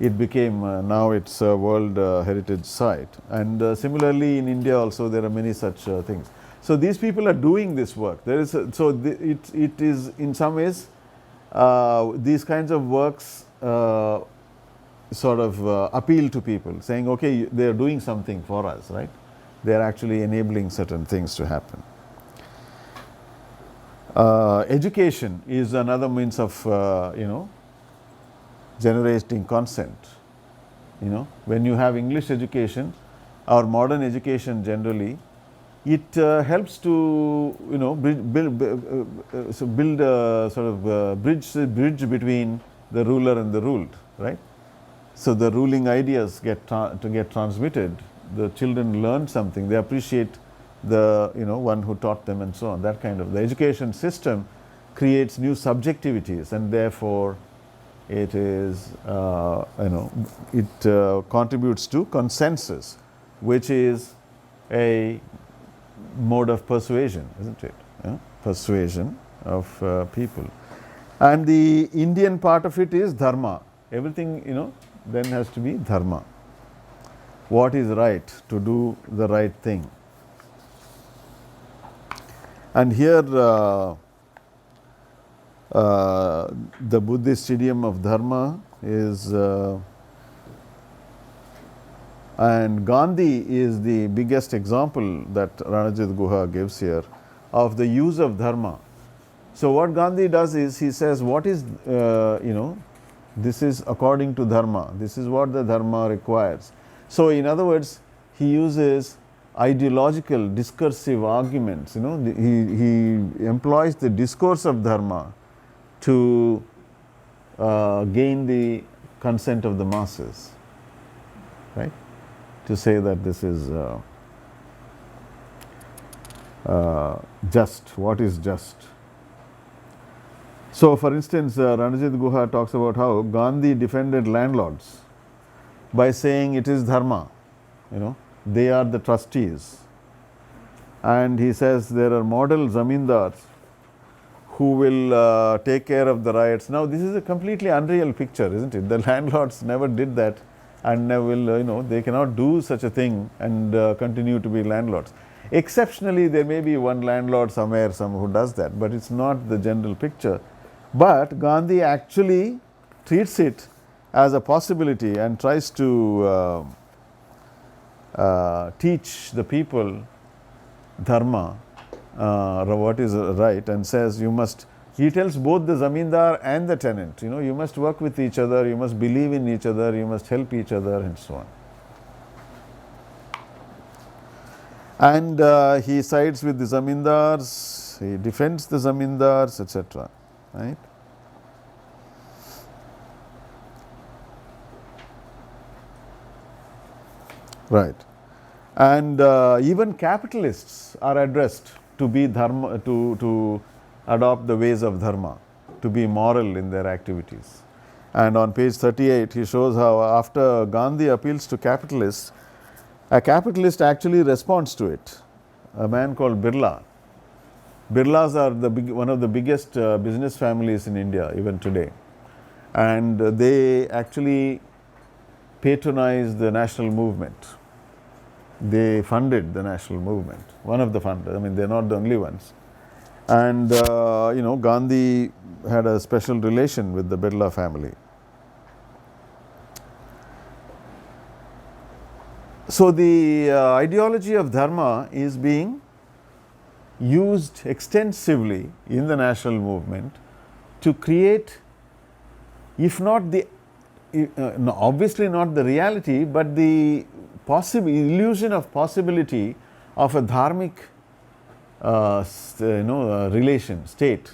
it became now it's a World Heritage Site. And similarly in India also there are many such things. So these people are doing this work. There is it is in some ways these kinds of works sort of appeal to people, saying, okay, they are doing something for us, right? They are actually enabling certain things to happen. Education is another means of generating consent. When you have English education or modern education generally, it helps to build a sort of bridge between the ruler and the ruled, right? So the ruling ideas get transmitted. The children learn something. They appreciate the one who taught them, and so on. That kind of the education system creates new subjectivities, and therefore it is it contributes to consensus, which is a mode of persuasion, isn't it? Persuasion of people. And the Indian part of it is dharma. Everything then has to be dharma. What is right, to do the right thing. And here the Buddhist idiom of dharma is and Gandhi is the biggest example that Ranajit Guha gives here of the use of dharma. So what Gandhi does is he says, what is this is according to dharma, this is what the dharma requires. So in other words, he uses ideological discursive arguments. He employs the discourse of dharma to gain the consent of the masses, right? To say that this is just, what is just. So for instance, Ranajit Guha talks about how Gandhi defended landlords by saying it is dharma, they are the trustees. And he says there are model zamindars who will take care of the riots. Now this is a completely unreal picture, isn't it? The landlords never did that, and will, they cannot do such a thing and continue to be landlords. Exceptionally, there may be one landlord somewhere, who does that, but it's not the general picture. But Gandhi actually treats it as a possibility and tries to teach the people dharma, what is right, and says you must, he tells both the zamindar and the tenant, you must work with each other, you must believe in each other, you must help each other, and so on. And he sides with the zamindars, he defends the zamindars, etc. Right? Right. And even capitalists are addressed to be dharma, to adopt the ways of dharma, to be moral in their activities. And on page 38, he shows how after Gandhi appeals to capitalists, a capitalist actually responds to it. A man called Birla. Birlas are one of the biggest business families in India even today. And they actually patronized the national movement. They funded the national movement, one of the funders. I mean, they're not the only ones. And, Gandhi had a special relation with the Birla family. So, the ideology of dharma is being used extensively in the national movement to create, if not the, obviously not the reality, but the illusion of possibility of a dharmic relation, state,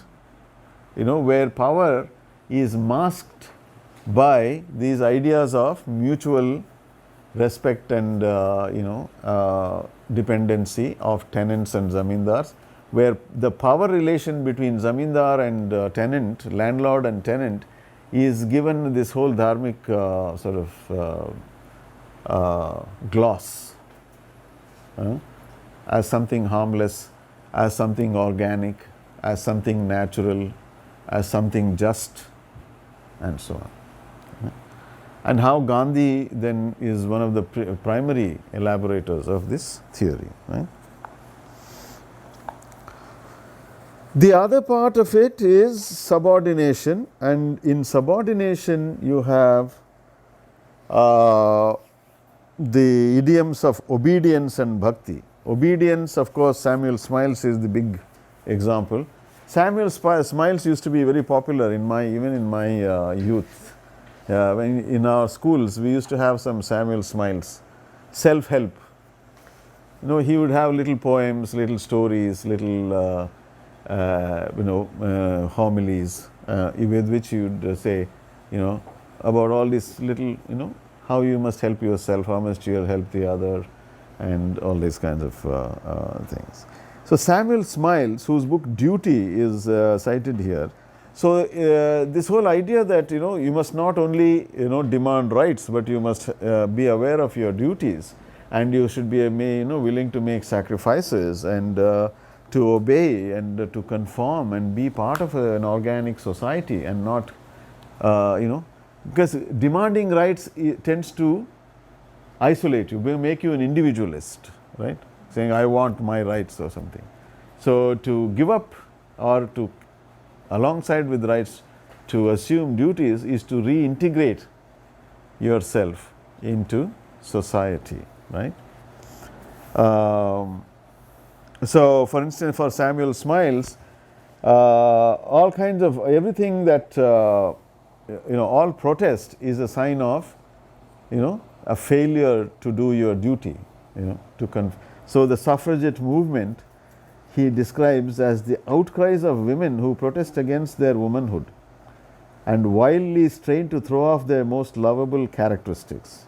where power is masked by these ideas of mutual respect and dependency of tenants and zamindars, where the power relation between zamindar and tenant, landlord and tenant, is given this whole dharmic gloss as something harmless, as something organic, as something natural, as something just, and so on. And how Gandhi then is one of the primary elaborators of this theory. Right? The other part of it is subordination, and in subordination you have the idioms of obedience and bhakti. Obedience, of course, Samuel Smiles is the big example. Samuel Smiles used to be very popular even in my youth. In our schools, we used to have some Samuel Smiles, self-help. He would have little poems, little stories, little homilies, with which he would say, about all these little, how you must help yourself, how much you'll help the other, and all these kinds of things. So Samuel Smiles, whose book Duty is cited here. So this whole idea that you must not only demand rights, but you must be aware of your duties, and you should be willing to make sacrifices and to obey and to conform and be part of an organic society, and not because demanding rights tends to isolate you, make you an individualist, right? Saying I want my rights or something. So to give up, or to alongside with rights, to assume duties, is to reintegrate yourself into society, right? So for instance, for Samuel Smiles, all kinds of everything that all protest is a sign of a failure to do your duty, so the suffragette movement he describes as the outcries of women who protest against their womanhood and wildly strain to throw off their most lovable characteristics,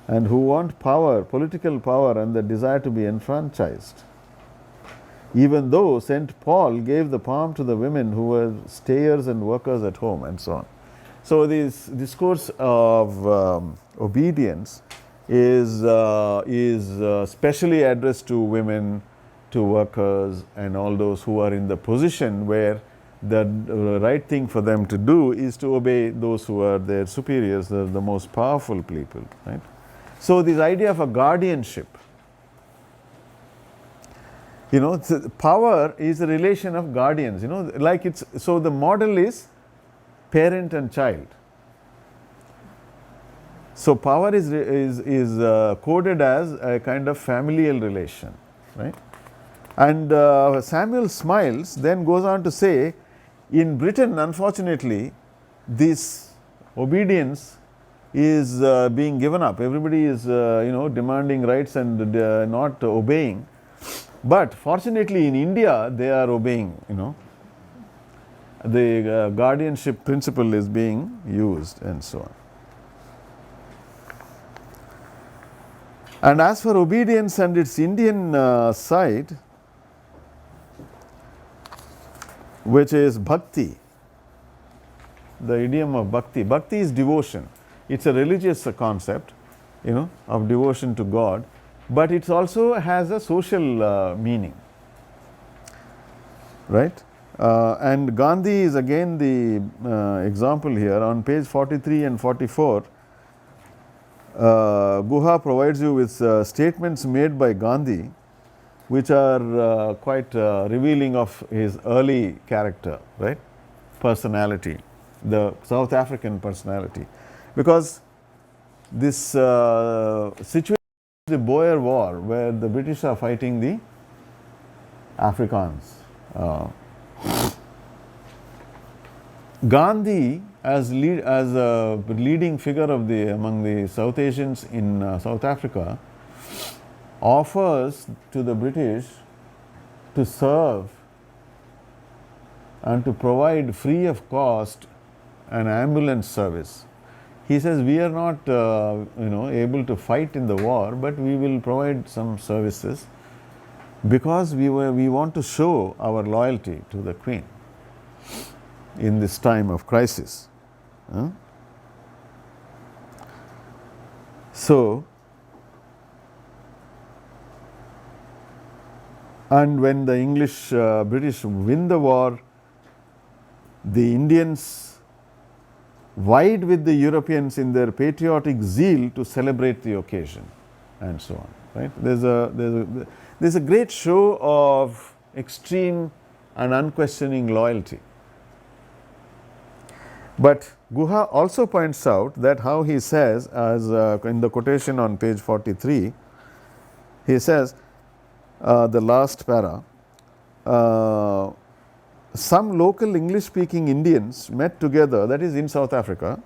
and who want power, political power, and the desire to be enfranchised. Even though St. Paul gave the palm to the women who were stayers and workers at home, and so on. So, this discourse of obedience is specially addressed to women, to workers, and all those who are in the position where the right thing for them to do is to obey those who are their superiors, the most powerful people, right. So, this idea of a guardianship, power is a relation of guardians, like it's, so the model is parent and child. So, power is coded as a kind of familial relation, right. And Samuel Smiles then goes on to say, in Britain, unfortunately, this obedience is being given up. Everybody is demanding rights and not obeying. But fortunately, in India, they are obeying. The guardianship principle is being used, and so on. And as for obedience and its Indian side, which is bhakti, the idiom of bhakti. Bhakti is devotion. It's a religious concept, of devotion to God, but it also has a social meaning, right. And Gandhi is again the example here. On page 43 and 44, Guha provides you with statements made by Gandhi, which are quite revealing of his early character, right, personality, the South African personality. Because this situation is the Boer War, where the British are fighting the Afrikaans. Gandhi, as a leading figure of among the South Asians in South Africa, offers to the British to serve and to provide free of cost an ambulance service. He says, we are not able to fight in the war, but we will provide some services because we want to show our loyalty to the Queen in this time of crisis. So, and when the English, British win the war, the Indians vied with the Europeans in their patriotic zeal to celebrate the occasion, and so on. Right? There's a great show of extreme and unquestioning loyalty. But Guha also points out that how he says, as in the quotation on page 43, he says, the last para, some local English speaking Indians met together, that is in South Africa,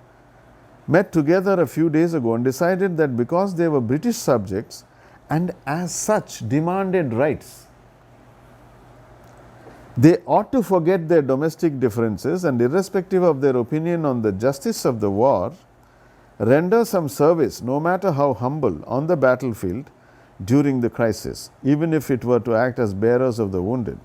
met together a few days ago and decided that because they were British subjects and as such demanded rights, they ought to forget their domestic differences and, irrespective of their opinion on the justice of the war, render some service, no matter how humble, on the battlefield during the crisis, even if it were to act as bearers of the wounded.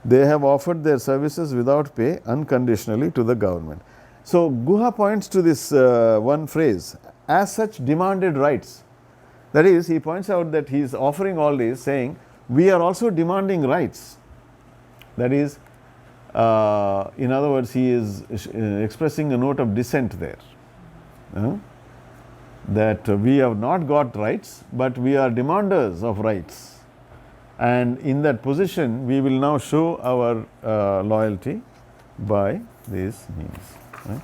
They have offered their services without pay unconditionally to the government. So, Guha points to this one phrase, as such demanded rights. That is, he points out that he is offering all this, saying, we are also demanding rights. That is, in other words, he is expressing a note of dissent there. That we have not got rights, but we are demanders of rights. And in that position, we will now show our loyalty by these means. Right?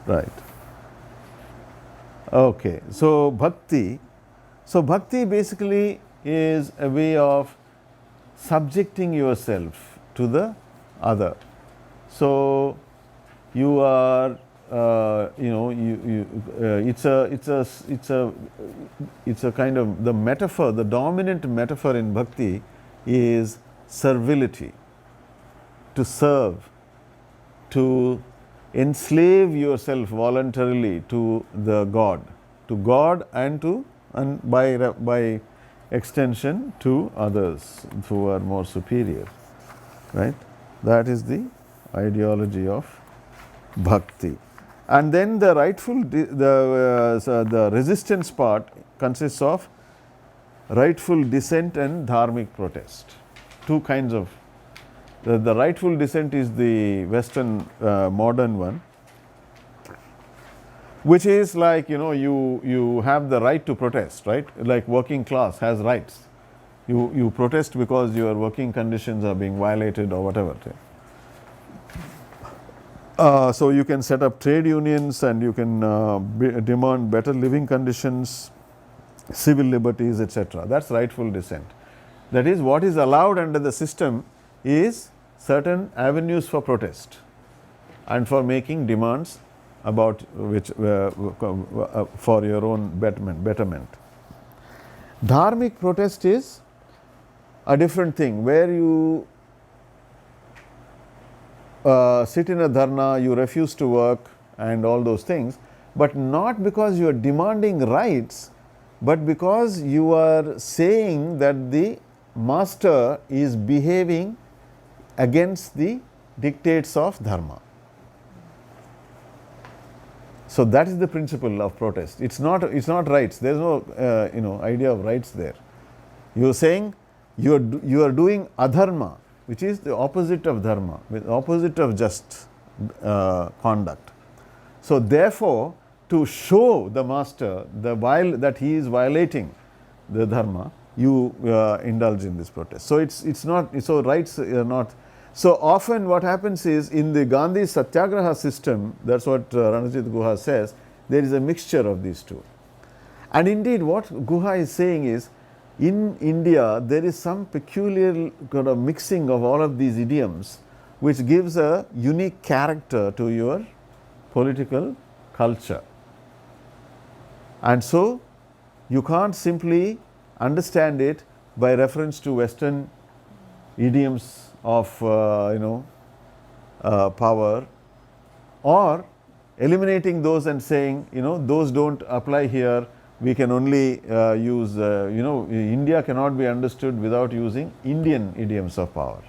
Right. Okay. So, bhakti. So, bhakti basically is a way of subjecting yourself to the other. So, you are, it's a kind of the metaphor, the dominant metaphor in bhakti is servility, to serve, to enslave yourself voluntarily to the God, and by extension to others who are more superior, right? That is the ideology of bhakti. And then the the resistance part consists of rightful dissent and dharmic protest. Two kinds of the rightful dissent is the Western modern one, which is like, you have the right to protest, right? Like working class has rights. You protest because your working conditions are being violated or whatever. So you can set up trade unions and you can demand better living conditions, civil liberties, etc. That's rightful dissent. That is, what is allowed under the system is certain avenues for protest and for making demands about which for your own betterment. Dharmic protest is a different thing, where you sit in a dharna, you refuse to work and all those things, but not because you are demanding rights, but because you are saying that the master is behaving against the dictates of dharma. So that is the principle of protest. It's not rights. There is no idea of rights there. You are saying you are doing adharma, which is the opposite of dharma, the opposite of just conduct. So therefore, to show the master that he is violating the dharma, you indulge in this protest. So it's not, so rights are not. So often what happens is, in the Gandhi Satyagraha system, that's what Ranajit Guha says, there is a mixture of these two. And indeed what Guha is saying is, in India there is some peculiar kind of mixing of all of these idioms, which gives a unique character to your political culture. And so you can't simply understand it by reference to Western idioms of power, or eliminating those and saying, those don't apply here, we can only use, India cannot be understood without using Indian idioms of power.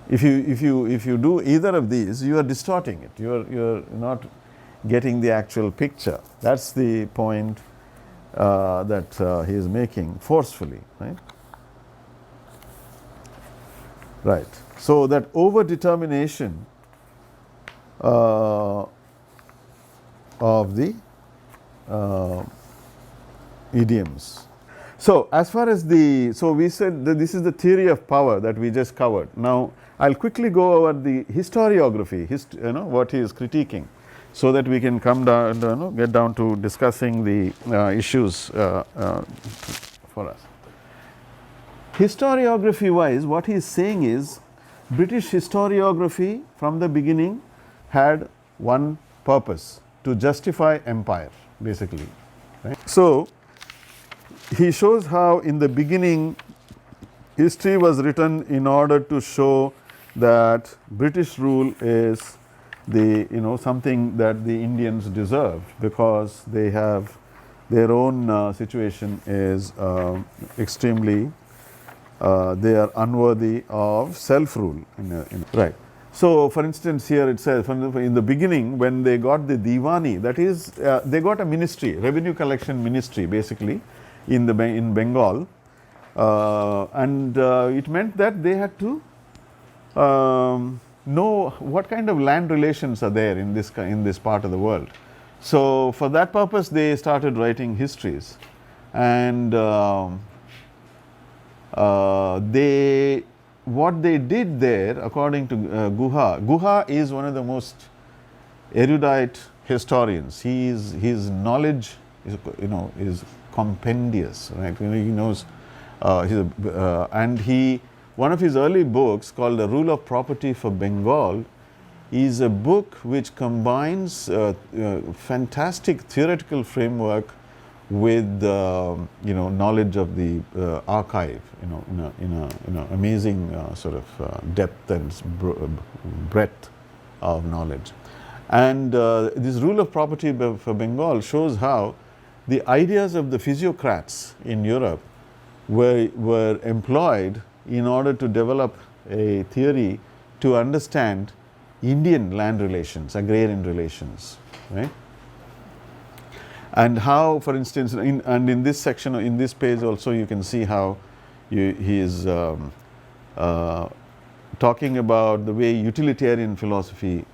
If you do either of these, you are distorting it, you are not getting the actual picture. That's the point that he is making forcefully, right? Right. So that over-determination of the idioms. So as far as so we said that this is the theory of power that we just covered. Now I'll quickly go over the historiography, what he is critiquing, so that we can come down, get down to discussing the issues for us. Historiography wise, what he is saying is, British historiography from the beginning had one purpose: to justify empire, basically. Right? So he shows how in the beginning history was written in order to show that British rule is the something that the Indians deserve, because they have their own situation is extremely they are unworthy of self-rule. Right. So, for instance, here it says, in the beginning, when they got the Diwani, that is, they got a ministry, revenue collection ministry, basically, in Bengal, and it meant that they had to know what kind of land relations are there in this part of the world. So, for that purpose, they started writing histories, and what they did there, according to Guha is one of the most erudite historians. His knowledge is compendious, right? He knows, and one of his early books, called The Rule of Property for Bengal, is a book which combines fantastic theoretical framework with knowledge of the archive, in a amazing sort of depth and breadth of knowledge. And this Rule of Property for Bengal shows how the ideas of the physiocrats in Europe were employed in order to develop a theory to understand Indian land relations, agrarian relations, right? And how, for instance, in this section, in this page also, you can see how he is talking about the way utilitarian philosophy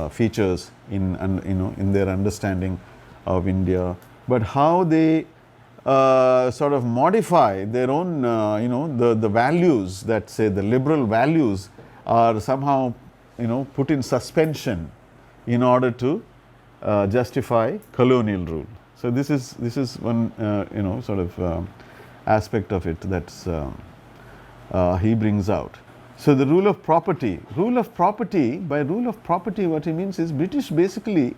features in their understanding of India, but how they sort of modify their own, the values that, say, the liberal values are somehow, put in suspension in order to justify colonial rule. So this is one, sort of aspect of it that's he brings out. So the rule of property. By rule of property, what he means is British basically,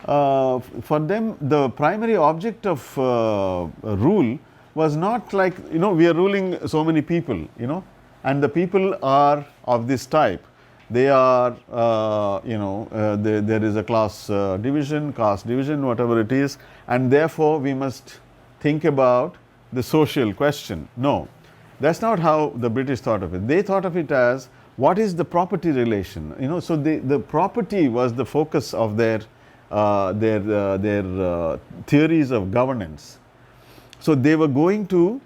for them, the primary object of rule was not like, we are ruling so many people, and the people are of this type. They are, there is a class division, caste division, whatever it is, and therefore we must think about the social question. No, that's not how the British thought of it. They thought of it as, what is the property relation? So the property was the focus of their theories of governance. So they were going to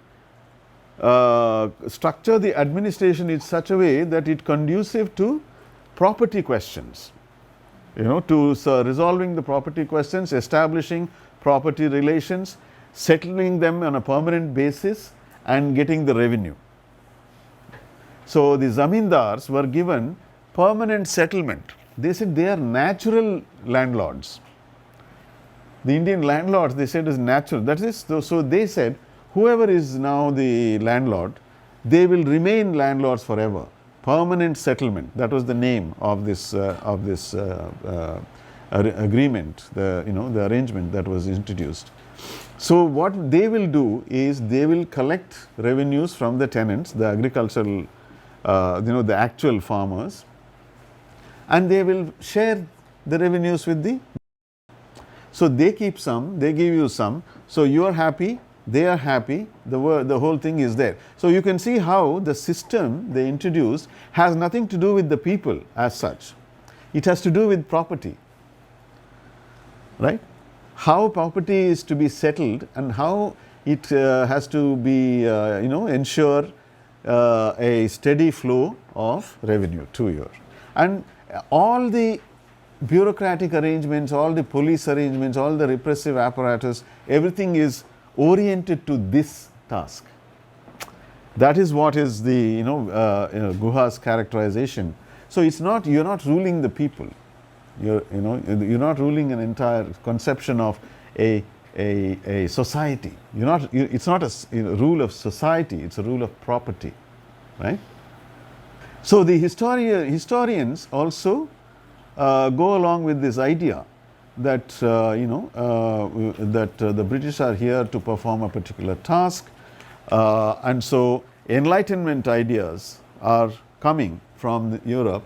structure the administration in such a way that it conducive to property questions, to resolving the property questions, establishing property relations, settling them on a permanent basis, and getting the revenue. So the zamindars were given permanent settlement. They said they are natural landlords. The Indian landlords, they said, is natural. That is, so they said, whoever is now the landlord, they will remain landlords forever. Permanent settlement. That was the name of this agreement, the arrangement that was introduced. So what they will do is they will collect revenues from the tenants, the agricultural, the actual farmers, and they will share the revenues with the. So they keep some, they give you some. So you are happy, they are happy, the whole thing is there. So you can see how the system they introduced has nothing to do with the people as such. It has to do with property, right? How property is to be settled and how it has to be, ensure a steady flow of revenue to you. And all the bureaucratic arrangements, all the police arrangements, all the repressive apparatus, everything is oriented to this task. That is what is the Guha's characterization. So it's not, you're not ruling the people. You're not ruling an entire conception of a society. It's not a rule of society. It's a rule of property, right? So the historians also go along with this idea that that the British are here to perform a particular task, and so Enlightenment ideas are coming from Europe,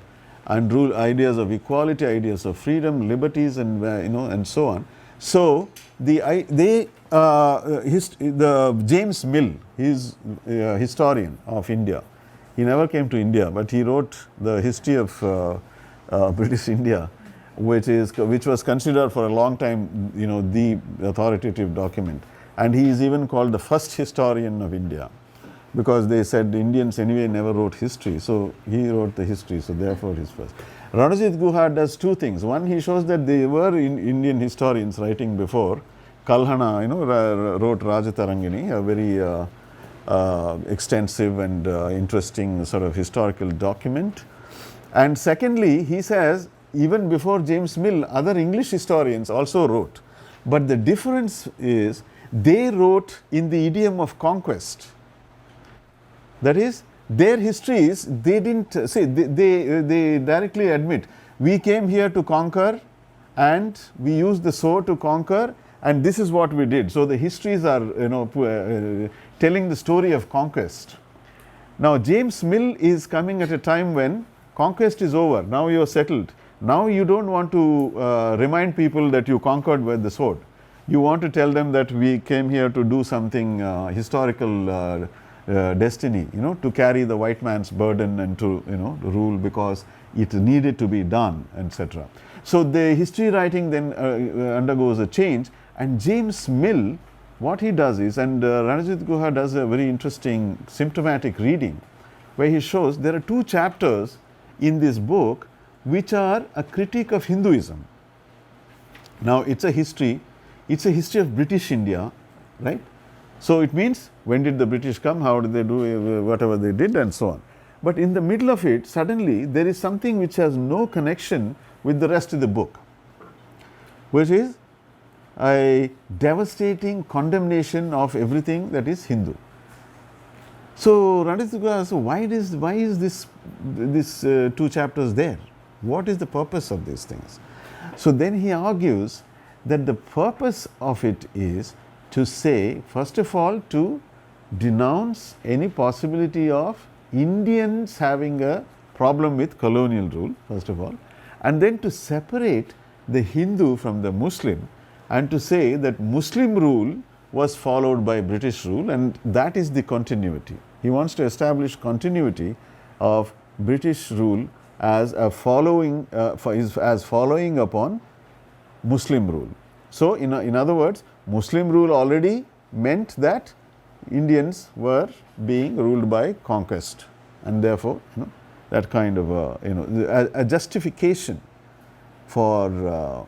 and rule ideas of equality, ideas of freedom, liberties, and and so on. So the James Mill, he is a historian of India. He never came to India, but he wrote the history of British India, which was considered for a long time, the authoritative document. And he is even called the first historian of India, because they said the Indians anyway never wrote history. So he wrote the history, so therefore he is first. Ranajit Guha does two things. One, he shows that there were Indian historians writing before. Kalhana, wrote Rajatarangini, a very extensive and interesting sort of historical document. And secondly, he says, even before James Mill, other English historians also wrote. But the difference is, they wrote in the idiom of conquest. That is, their histories, they didn't say, they directly admit, we came here to conquer and we used the sword to conquer, and this is what we did. So the histories are telling the story of conquest. Now James Mill is coming at a time when conquest is over. Now you are settled. Now you don't want to remind people that you conquered with the sword. You want to tell them that we came here to do something historical destiny, to carry the white man's burden and to, to rule because it needed to be done, etc. So the history writing then undergoes a change, and James Mill, what he does is, and Ranajit Guha does a very interesting symptomatic reading, where he shows there are 2 chapters in this book which are a critique of Hinduism. Now it's a history of British India, right? So it means when did the British come, how did they do whatever they did, and so on. But in the middle of it, suddenly there is something which has no connection with the rest of the book, which is a devastating condemnation of everything that is Hindu. So Ranajit Guha asks, why is this 2 chapters there? What is the purpose of these things? So then he argues that the purpose of it is to say, first of all, to denounce any possibility of Indians having a problem with colonial rule, first of all, and then to separate the Hindu from the Muslim, and to say that Muslim rule was followed by British rule, and that is the continuity. He wants to establish continuity of British rule as a following upon Muslim rule. So in other words, Muslim rule already meant that Indians were being ruled by conquest, and therefore that kind of a justification for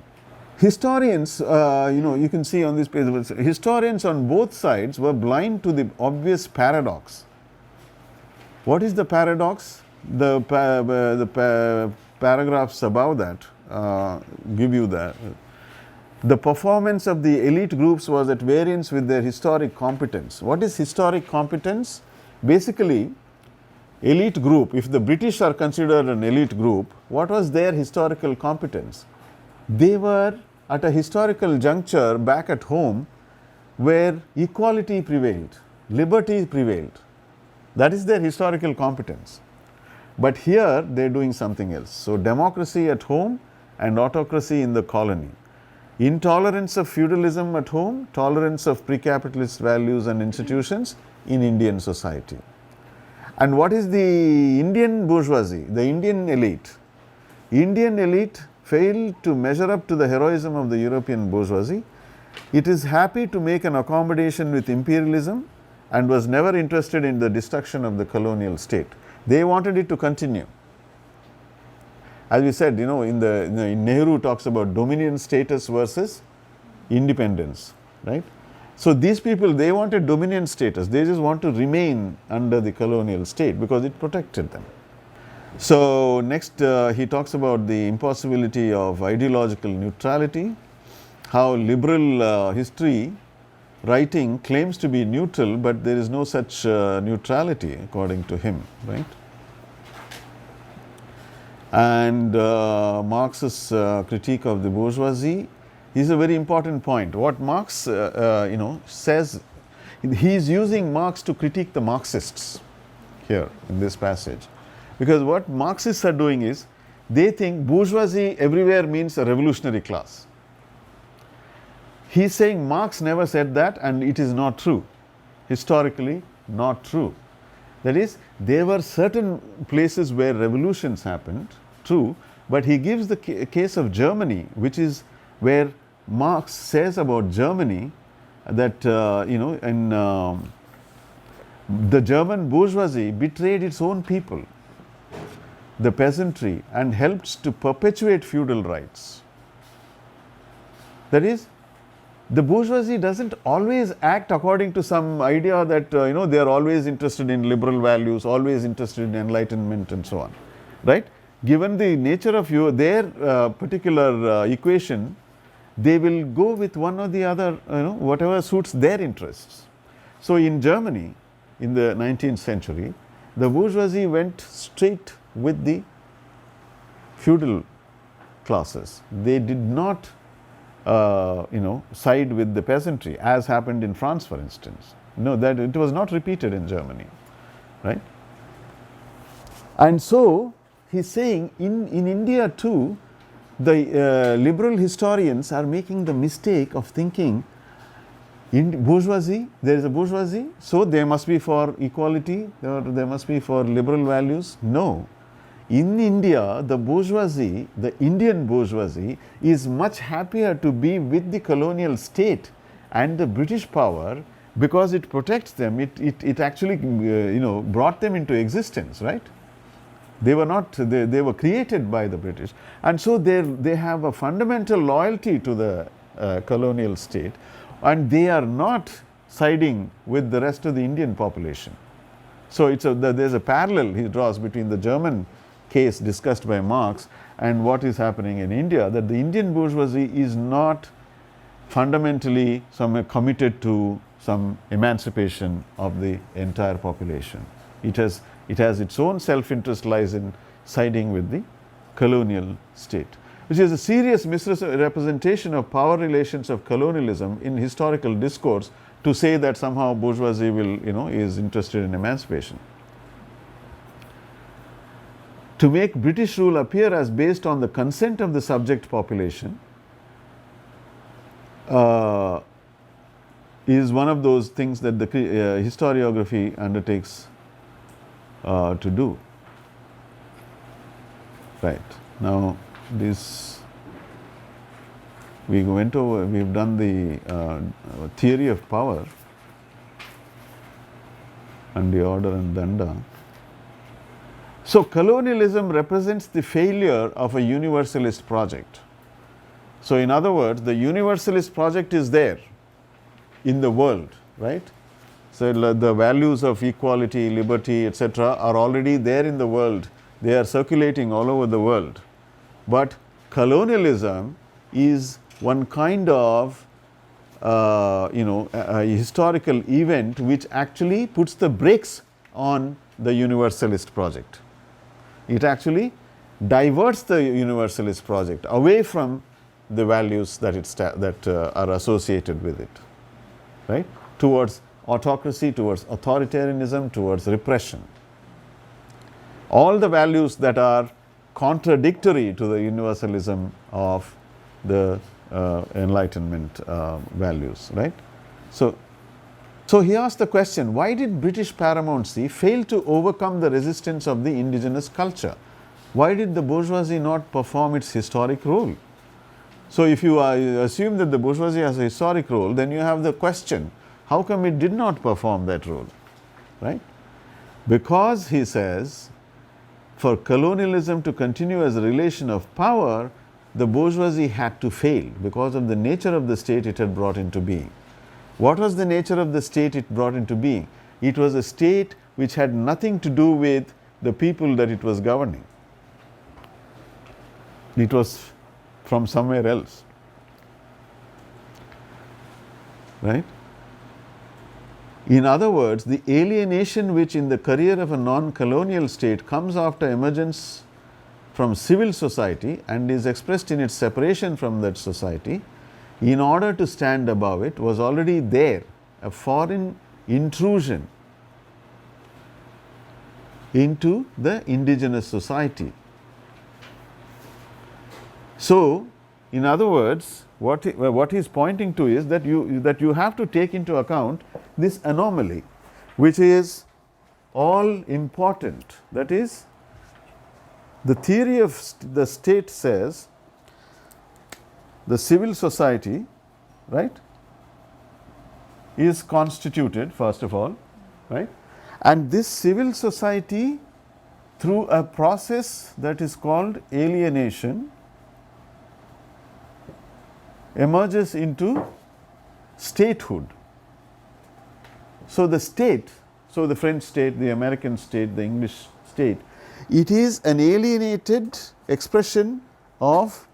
historians. You can see on this page, historians on both sides were blind to the obvious paradox. What is the paradox? The paragraphs above that give you that. The performance of the elite groups was at variance with their historic competence. What is historic competence? Basically, elite group, if the British are considered an elite group, what was their historical competence? They were at a historical juncture back at home where equality prevailed, liberty prevailed. That is their historical competence. But here they are doing something else. So democracy at home and autocracy in the colony. Intolerance of feudalism at home, tolerance of pre-capitalist values and institutions in Indian society. And what is the Indian bourgeoisie, the Indian elite? Indian elite failed to measure up to the heroism of the European bourgeoisie. It is happy to make an accommodation with imperialism and was never interested in the destruction of the colonial state. They wanted it to continue. As we said, in Nehru talks about dominion status versus independence, right? So these people, they wanted dominion status. They just want to remain under the colonial state because it protected them. So next he talks about the impossibility of ideological neutrality, how liberal history writing claims to be neutral, but there is no such neutrality according to him, right? And Marx's critique of the bourgeoisie is a very important point. What Marx says, he is using Marx to critique the Marxists here in this passage, because what Marxists are doing is they think bourgeoisie everywhere means a revolutionary class. He is saying Marx never said that, and it is not true, historically not true. That is, there were certain places where revolutions happened, true, but he gives the case of Germany, which is where Marx says about Germany that the German bourgeoisie betrayed its own people, the peasantry, and helped to perpetuate feudal rights. That is, the bourgeoisie doesn't always act according to some idea that they are always interested in liberal values, always interested in enlightenment and so on, right? Given the nature of their particular equation, they will go with one or the other, whatever suits their interests. So in Germany, in the 19th century, the bourgeoisie went straight with the feudal classes. They did not side with the peasantry, as happened in France, for instance. That it was not repeated in Germany, right? And so he's saying in India too, the liberal historians are making the mistake of thinking in bourgeoisie, there is a bourgeoisie, so they must be for equality or they must be for liberal values. No. In India, the bourgeoisie, the Indian bourgeoisie is much happier to be with the colonial state and the British power because it protects them. It actually brought them into existence, right? They were not, they were created by the British, and so they have a fundamental loyalty to the colonial state, and they are not siding with the rest of the Indian population. So there's a parallel he draws between the German case discussed by Marx and what is happening in India, that the Indian bourgeoisie is not fundamentally committed to some emancipation of the entire population. It has its own self-interest lies in siding with the colonial state, which is a serious misrepresentation of power relations of colonialism in historical discourse, to say that somehow bourgeoisie is interested in emancipation. To make British rule appear as based on the consent of the subject population is one of those things that the historiography undertakes to do. Right. Now, this we've done the theory of power and the order and danda. So, colonialism represents the failure of a universalist project. So, in other words, the universalist project is there in the world, right? So, the values of equality, liberty, etc. are already there in the world. They are circulating all over the world. But colonialism is one kind of a historical event which actually puts the brakes on the universalist project. It actually diverts the universalist project away from the values that are associated with it, right? Towards autocracy, towards authoritarianism, towards repression. All the values that are contradictory to the universalism of the Enlightenment values, right? So he asked the question, why did British paramountcy fail to overcome the resistance of the indigenous culture? Why did the bourgeoisie not perform its historic role? So if you assume that the bourgeoisie has a historic role, then you have the question, how come it did not perform that role, right? Because, he says, for colonialism to continue as a relation of power, the bourgeoisie had to fail because of the nature of the state it had brought into being. What was the nature of the state it brought into being? It was a state which had nothing to do with the people that it was governing. It was from somewhere else, right? In other words, the alienation which in the career of a non-colonial state comes after emergence from civil society and is expressed in its separation from that society, in order to stand above it, was already there, a foreign intrusion into the indigenous society. So, in other words, what he is pointing to is that you have to take into account this anomaly, which is all important. That is, the theory of the state says the civil society, right, is constituted first of all, right, and this civil society, through a process that is called alienation, emerges into statehood. So the state, so the French state, the American state, the English state, it is an alienated expression of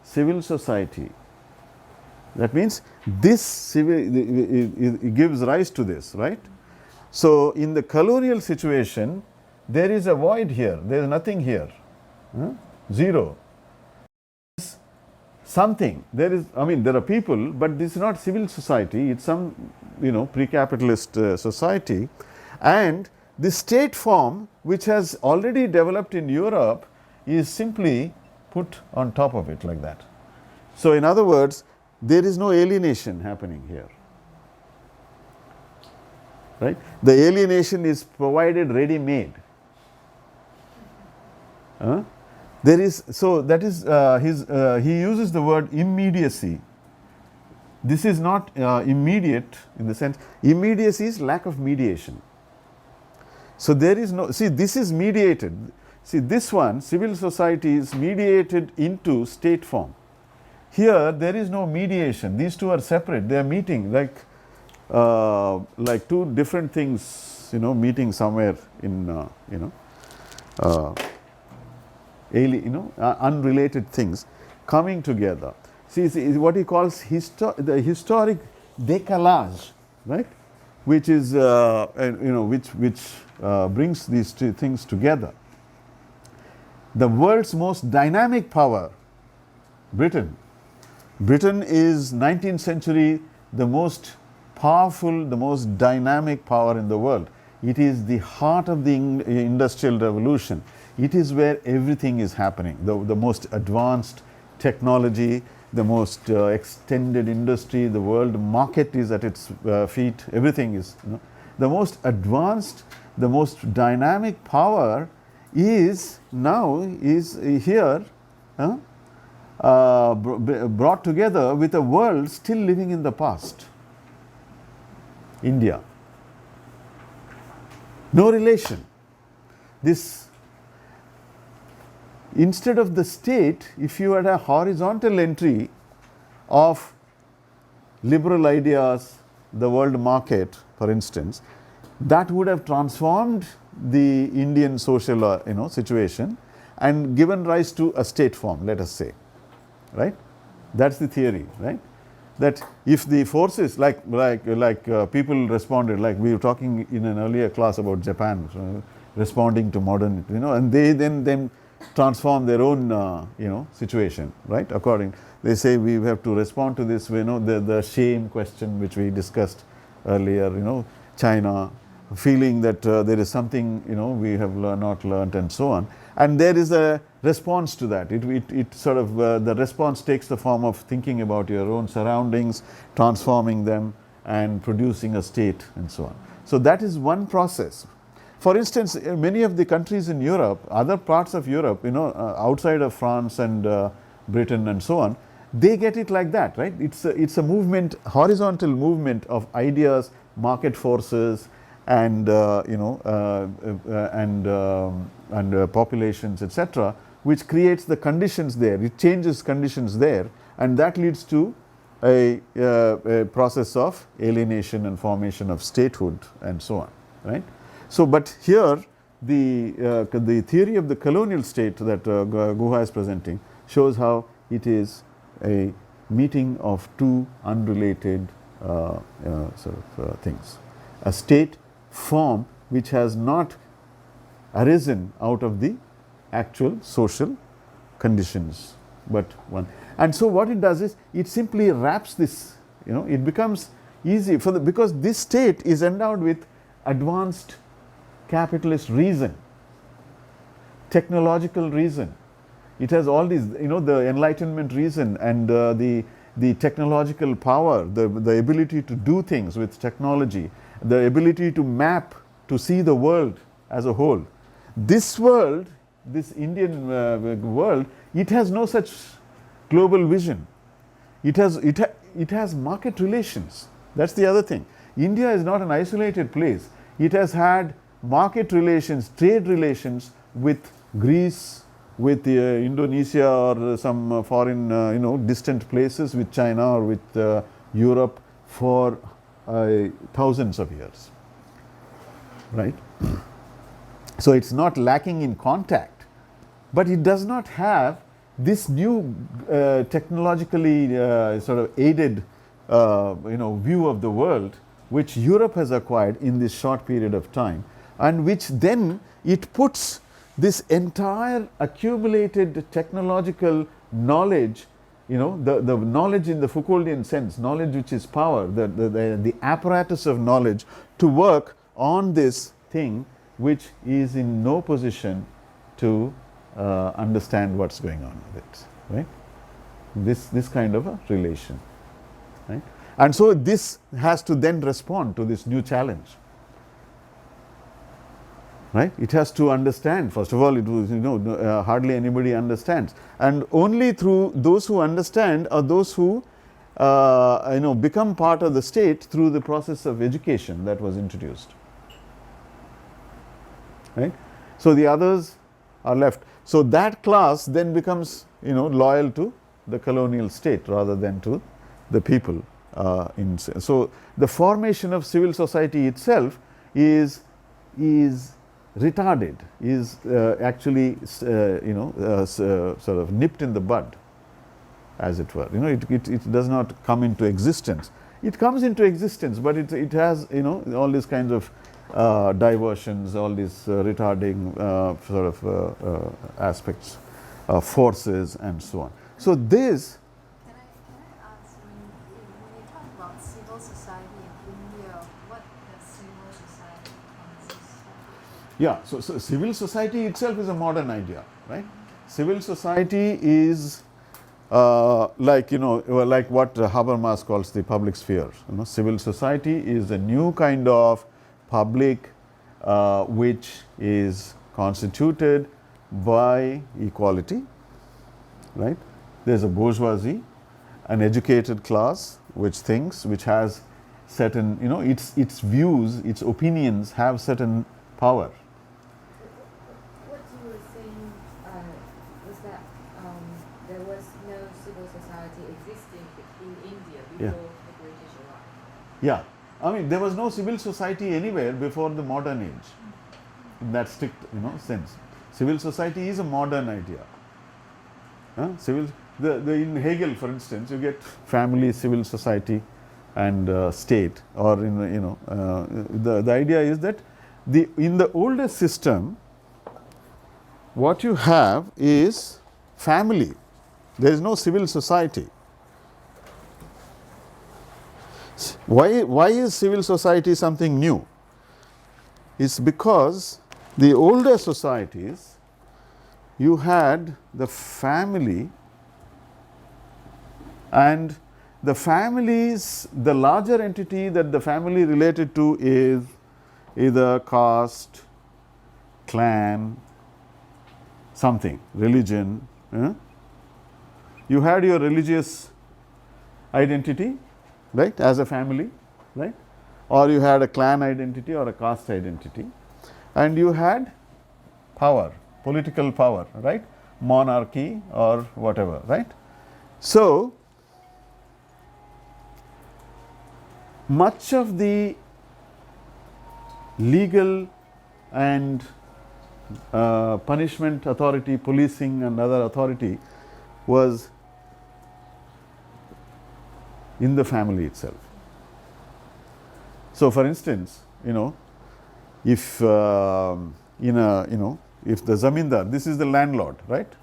civil society. That means this it gives rise to this, right? So in the colonial situation, there is a void here, there is nothing here, zero. Something, there is, there are people, but this is not civil society, it's some, pre-capitalist society. And the state form, which has already developed in Europe, is simply put on top of it like that. So in other words, there is no alienation happening here. Right? The alienation is provided ready-made. There is, so that is he uses the word immediacy. This is not immediate in the sense, immediacy is lack of mediation. So there is no, see, this is mediated. See, this one, civil society is mediated into state form. Here there is no mediation. These two are separate. They are meeting like two different things, meeting somewhere in unrelated things coming together. See, what he calls the historic décalage, right? Which is which brings these two things together. The world's most dynamic power, Britain. Britain is 19th century the most powerful, the most dynamic power in the world. It is the heart of the industrial revolution. It is where everything is happening. The most advanced technology, the most extended industry, the world market is at its feet. Everything is, the most advanced, the most dynamic power is here brought together with a world still living in the past. India. No relation. This, instead of the state, if you had a horizontal entry of liberal ideas, the world market, for instance, that would have transformed the Indian social situation and given rise to a state form, let us say, right? That's the theory, right? That if the forces like people responded, like we were talking in an earlier class about Japan responding to modern, and they then transform their own situation, right? According, they say we have to respond to this, the shame question which we discussed earlier, China feeling that there is something we have not learnt and so on, and there is a response to that. It sort of the response takes the form of thinking about your own surroundings, transforming them and producing a state and so on. So that is one process. For instance, many of the countries in Europe, other parts of Europe, outside of France and Britain and so on, they get it like that, right? It's a movement, horizontal movement of ideas, market forces, and populations, etc., which creates the conditions there. It changes conditions there, and that leads to a process of alienation and formation of statehood and so on, right? So, but here the theory of the colonial state that Guha is presenting shows how it is a meeting of two unrelated things. A state form which has not arisen out of the actual social conditions, but one. And so what it does is it simply wraps this, it becomes easy because this state is endowed with advanced capitalist reason, technological reason. It has all these, the Enlightenment reason and the technological power, the ability to do things with technology, the ability to map, to see the world as a whole. This world, this Indian world, it has no such global vision. It has market relations. That's the other thing. India is not an isolated place. It has had market relations, trade relations with Greece, with Indonesia or some foreign, distant places, with China or with Europe for thousands of years, right? So it's not lacking in contact, but it does not have this new technologically sort of aided view of the world which Europe has acquired in this short period of time, and which then it puts this entire accumulated technological knowledge, the knowledge in the Foucauldian sense, knowledge which is power, the apparatus of knowledge to work on this thing which is in no position to understand what's going on with it, right? This kind of a relation, right? And so this has to then respond to this new challenge, right? It has to understand. First of all, it was, hardly anybody understands, and only through those who understand are those who become part of the state through the process of education that was introduced, right? So the others are left. So that class then becomes loyal to the colonial state rather than to the people. So the formation of civil society itself is retarded, is actually sort of nipped in the bud, as it were. It does not come into existence. It comes into existence, but it has all these kinds of diversions, all these retarding sort of aspects, forces, and so on. So this. Can I ask, when you talk about civil society in India, what does civil society consist of? Yeah, so civil society itself is a modern idea, right? Civil society is like what Habermas calls the public sphere. Civil society is a new kind of public which is constituted by equality, right? There's a bourgeoisie, an educated class which thinks, which has certain, its views, its opinions have certain power. What you were saying was that there was no civil society existing in India before the British arrived. Yeah, I mean there was no civil society anywhere before the modern age, in that strict sense. Civil society is a modern idea. In Hegel, for instance, you get family, civil society, and state. Or the idea is that in the older system, what you have is family. There is no civil society. Why is civil society something new? It's because the older societies, you had the family, and the families, the larger entity that the family related to is either caste, clan, something, religion. You had your religious identity, right, as a family, right? Or you had a clan identity or a caste identity, and you had power, political power, right? Monarchy or whatever, right? So much of the legal and punishment authority, policing and other authority was in the family itself. So for instance, if if the zamindar, this is the landlord, right?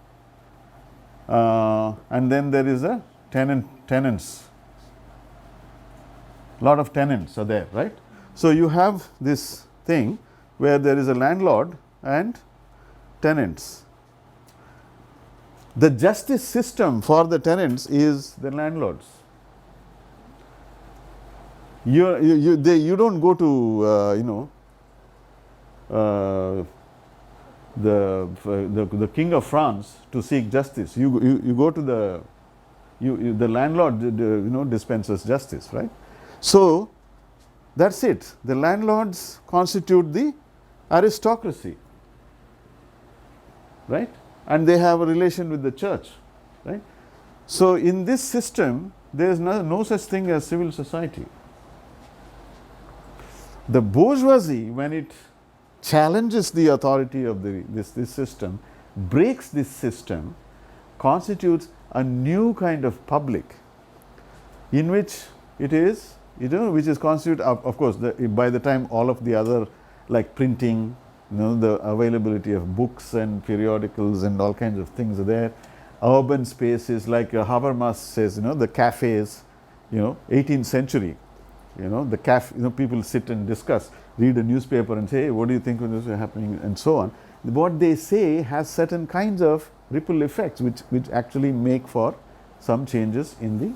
And then there is a tenants. Lot of tenants are there, right? So you have this thing where there is a landlord and tenants. The justice system for the tenants is the landlords. You don't go to the king of France to seek justice. You go to the landlord dispenses justice, right? So that's it. The landlords constitute the aristocracy, right? And they have a relation with the church, right? So in this system, there is no such thing as civil society. The bourgeoisie, when it challenges the authority of this system, breaks this system, constitutes a new kind of public, in which it is, which is constituted, of course, by the time all of the other, like printing, the availability of books and periodicals and all kinds of things are there. Urban spaces, like Habermas says, the cafes, 18th century, the cafe, people sit and discuss, read a newspaper and say, hey, what do you think when this is happening, and so on. what they say has certain kinds of ripple effects which actually make for some changes in the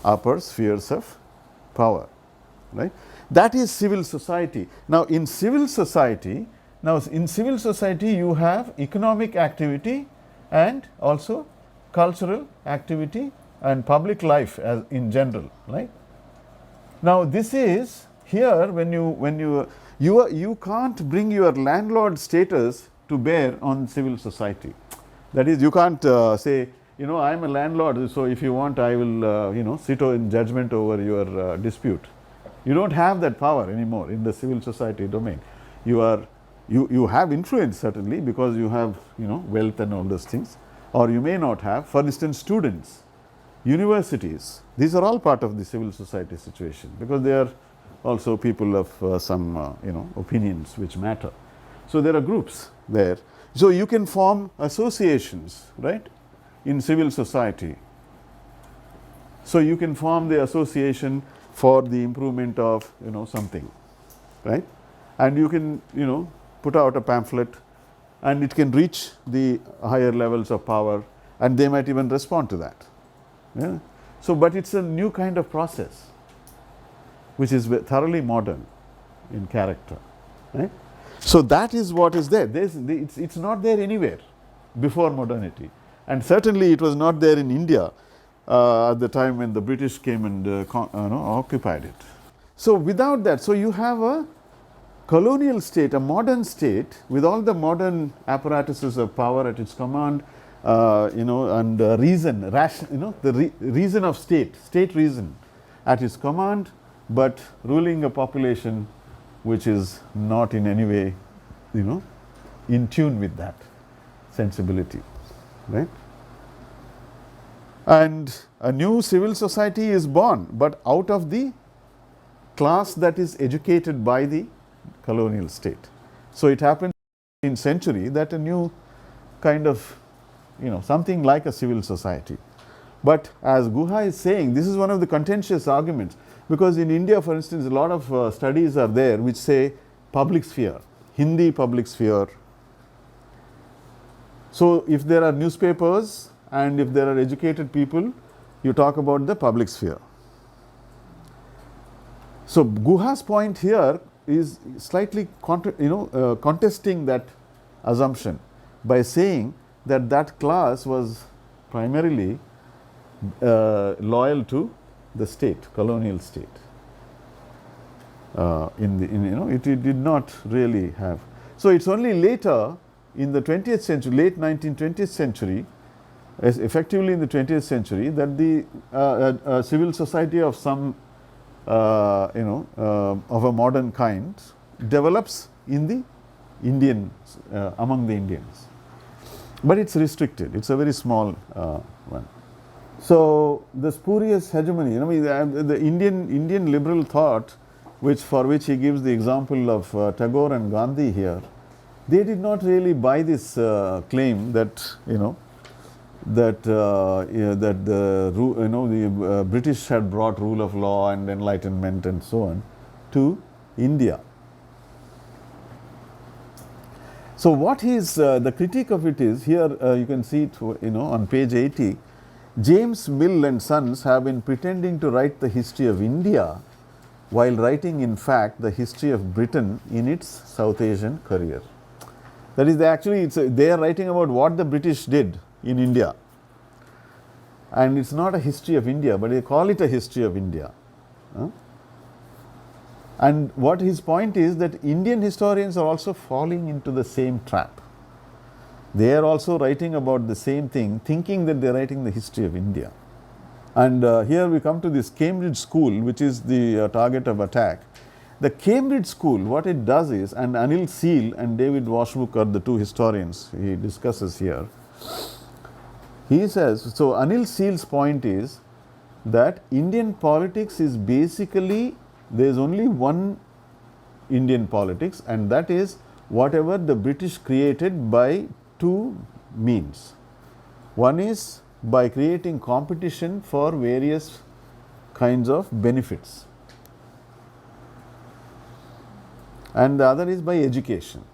upper spheres of power, right? That is civil society. Now in civil society you have economic activity and also cultural activity and public life as in general, right? Now this is here when you can't bring your landlord status to bear on civil society. That is, you can't say, I am a landlord, so if you want I will sit in judgment over your dispute. You don't have that power anymore in the civil society domain. You have influence certainly because you have wealth and all those things, or you may not have. For instance, students, universities, these are all part of the civil society situation because they are also people of some opinions which matter. So there are groups there. So you can form associations, right, in civil society. So you can form the association for the improvement of something, right, and you can put out a pamphlet and it can reach the higher levels of power and they might even respond to that. Yeah. So but it's a new kind of process which is thoroughly modern in character, right? So that is what is there. It's not there anywhere before modernity, and certainly it was not there in India at the time when the British came and occupied it. So without that, so you have a colonial state, a modern state with all the modern apparatuses of power at its command, and reason, reason of state reason at its command, but ruling a population which is not in any way, in tune with that sensibility, right? And a new civil society is born, but out of the class that is educated by the colonial state. So it happened in century that a new kind of, something like a civil society. But as Guha is saying, this is one of the contentious arguments, because in India, for instance, a lot of studies are there which say public sphere, Hindi public sphere. So if there are newspapers and if there are educated people, you talk about the public sphere. So Guha's point here is slightly contesting that assumption by saying that that class was primarily loyal to the state, colonial state. It did not really have. So it's only later in the 20th century, late 19th, 20th century, effectively in the 20th century, that the civil society of some of a modern kind develops in the Indian among the Indians, but it's restricted. It's a very small one. So the spurious hegemony, the Indian liberal thought, for which he gives the example of Tagore and Gandhi here, they did not really buy this claim that that the British had brought rule of law and enlightenment and so on to India. So what is the critique of it is here, you can see it on page 80. James Mill and Sons have been pretending to write the history of India while writing in fact the history of Britain in its South Asian career. That is, they are writing about what the British did in India, and it's not a history of India, but they call it a history of India. And what his point is that Indian historians are also falling into the same trap. They are also writing about the same thing, thinking that they are writing the history of India. And here we come to this Cambridge school, which is the target of attack. The Cambridge school, what it does is, and Anil Seal and David Washbrook are the two historians he discusses here. He says, so Anil Seal's point is that Indian politics is basically, there is only one Indian politics, and that is whatever the British created by two means. One is by creating competition for various kinds of benefits, and the other is by education.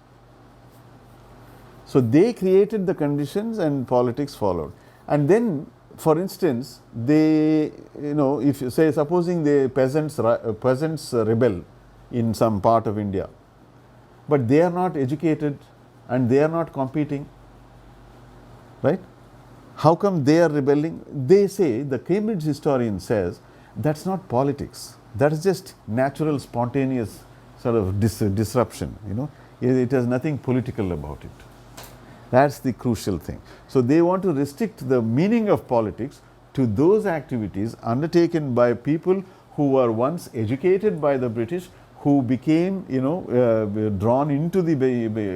So they created the conditions and politics followed. And then, for instance, they, if you say, supposing the peasants rebel in some part of India, but they are not educated and they are not competing, right? How come they are rebelling? They say, the Cambridge historian says, that's not politics. That is just natural, spontaneous sort of disruption. It has nothing political about it. That's the crucial thing. So they want to restrict the meaning of politics to those activities undertaken by people who were once educated by the British, who became, drawn into the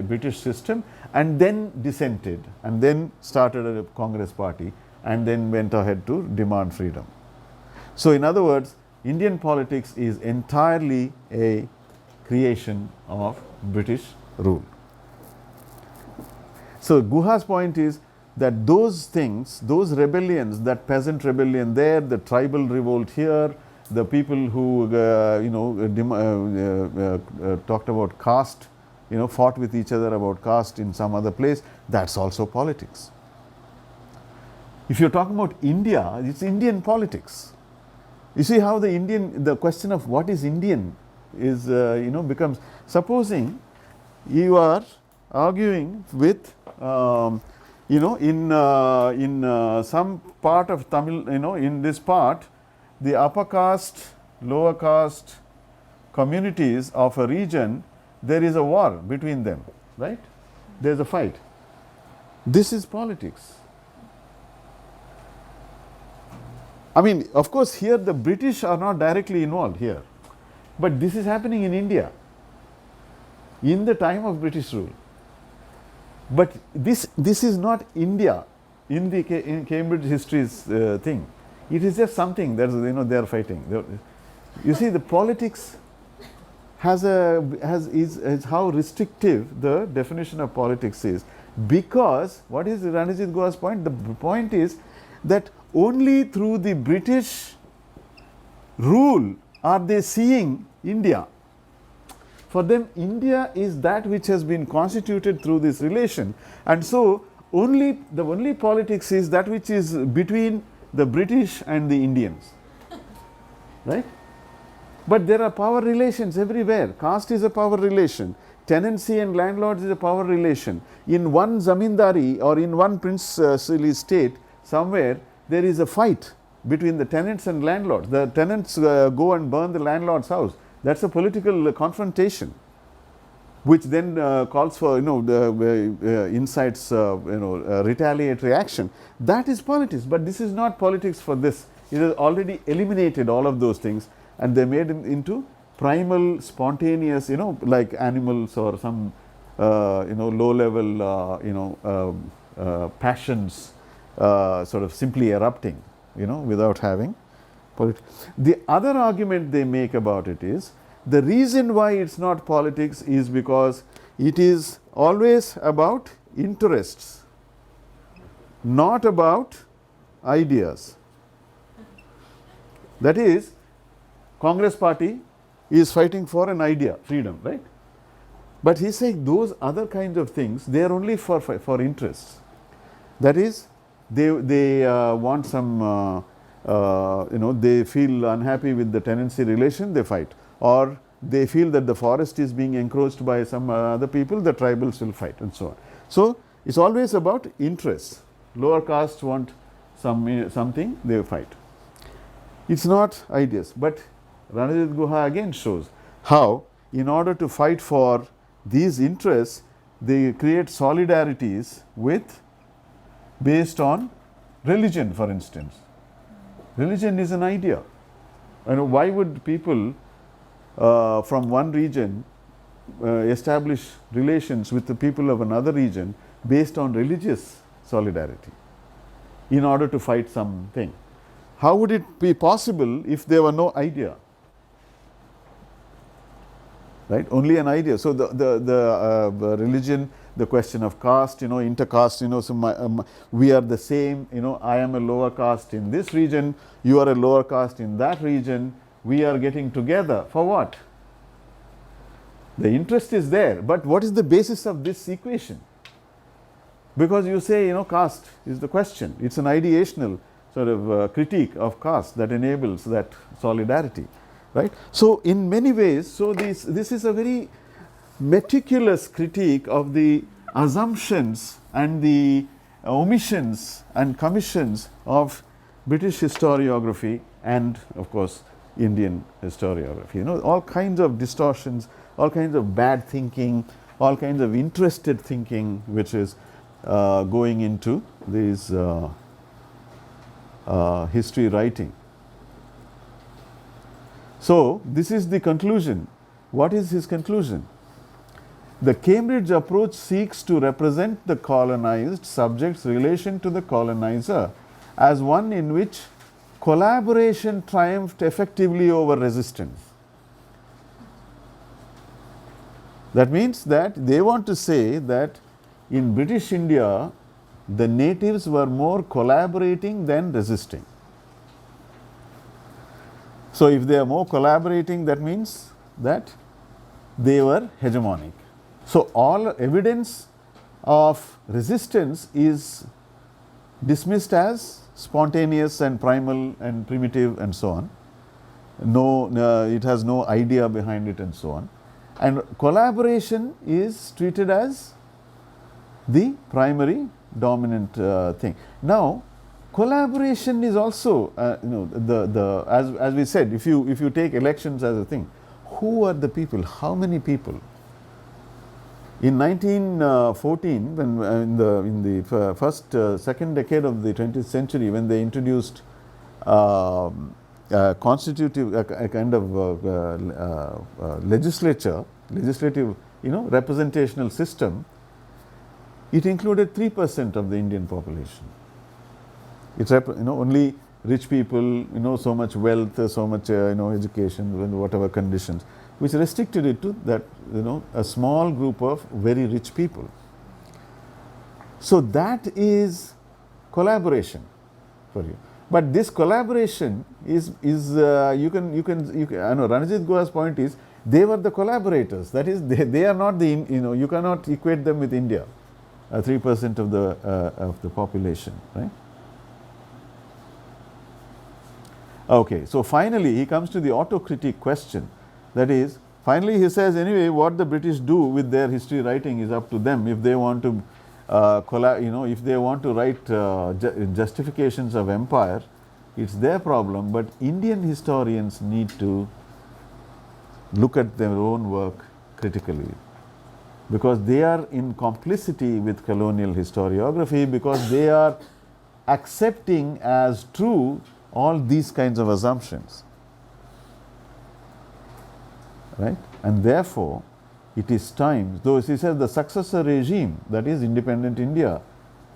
British system and then dissented and then started a Congress party and then went ahead to demand freedom. So in other words, Indian politics is entirely a creation of British rule. So Guha's point is that those things, those rebellions, that peasant rebellion there, the tribal revolt here, the people who talked about caste, fought with each other about caste in some other place, that's also politics. If you're talking about India, it's Indian politics. You see how the question of what is Indian is, becomes, supposing you are arguing with, in some part of Tamil, in this part, the upper caste, lower caste communities of a region, there is a war between them, right? There's a fight. This is politics. I mean, of course, here the British are not directly involved here, but this is happening in India in the time of British rule. But this is not India in the Cambridge history's thing. It is just something that they are fighting. You see, the politics is how restrictive the definition of politics is, because what is Ranajit Guha's point? The point is that only through the British rule are they seeing India. For them, India is that which has been constituted through this relation, and so the only politics is that which is between the British and the Indians, right? But there are power relations everywhere. Caste is a power relation. Tenancy and landlords is a power relation. In one zamindari or in one princely state, somewhere there is a fight between the tenants and landlords. The tenants go and burn the landlord's house. That's a political confrontation, which then calls for incites retaliatory action. That is politics, but this is not politics for this. It has already eliminated all of those things, and they made them into primal, spontaneous, like animals or some low level passions sort of simply erupting, without having politics. The other argument they make about it is, the reason why it's not politics is because it is always about interests, not about ideas. That is, Congress party is fighting for an idea, freedom, right? But he's saying those other kinds of things, they are only for interests. That is, they want some, they feel unhappy with the tenancy relation, they fight. Or they feel that the forest is being encroached by some other people, the tribals will fight, and so on. So it's always about interests. Lower castes want something, they fight. It's not ideas. But Ranajit Guha again shows how, in order to fight for these interests, they create solidarities based on religion, for instance. Religion is an idea. Why would people from one region establish relations with the people of another region based on religious solidarity in order to fight something? How would it be possible if there were no idea? Right? Only an idea. So the religion, the question of caste, intercaste, so we are the same, I am a lower caste in this region, you are a lower caste in that region, we are getting together. For what? The interest is there, but what is the basis of this equation? because you say, caste is the question. It's an ideational sort of critique of caste that enables that solidarity, right? So in many ways, so this is a very meticulous critique of the assumptions and the omissions and commissions of British historiography and of course Indian historiography. All kinds of distortions, all kinds of bad thinking, all kinds of interested thinking which is going into these history writing. So this is the conclusion. What is his conclusion? The Cambridge approach seeks to represent the colonized subject's relation to the colonizer as one in which collaboration triumphed effectively over resistance. That means that they want to say that in British India, the natives were more collaborating than resisting. So if they are more collaborating, that means that they were hegemonic. So all evidence of resistance is dismissed as spontaneous and primal and primitive and so on. It has no idea behind it and so on. And collaboration is treated as the primary dominant thing. Now, collaboration is also, as we said, if you take elections as a thing, who are the people? How many people? In 1914, when in the second decade of the 20th century, when they introduced constitutive a kind of legislative representational system, it included 3% of the Indian population. It's only rich people, so much wealth, so much education, whatever conditions, which restricted it to that a small group of very rich people. So that is collaboration for you. But this collaboration is you can Ranajit Guha's point is they were the collaborators. That is, they are not the you cannot equate them with India, 3% of the population, right? Okay, so finally he comes to the autocritic question. That is, finally he says, anyway, what the British do with their history writing is up to them. If they want to if they want to write justifications of empire, it's their problem, but Indian historians need to look at their own work critically, because they are in complicity with colonial historiography, because they are accepting as true all these kinds of assumptions, right? And therefore it is time, though he says the successor regime, that is independent India,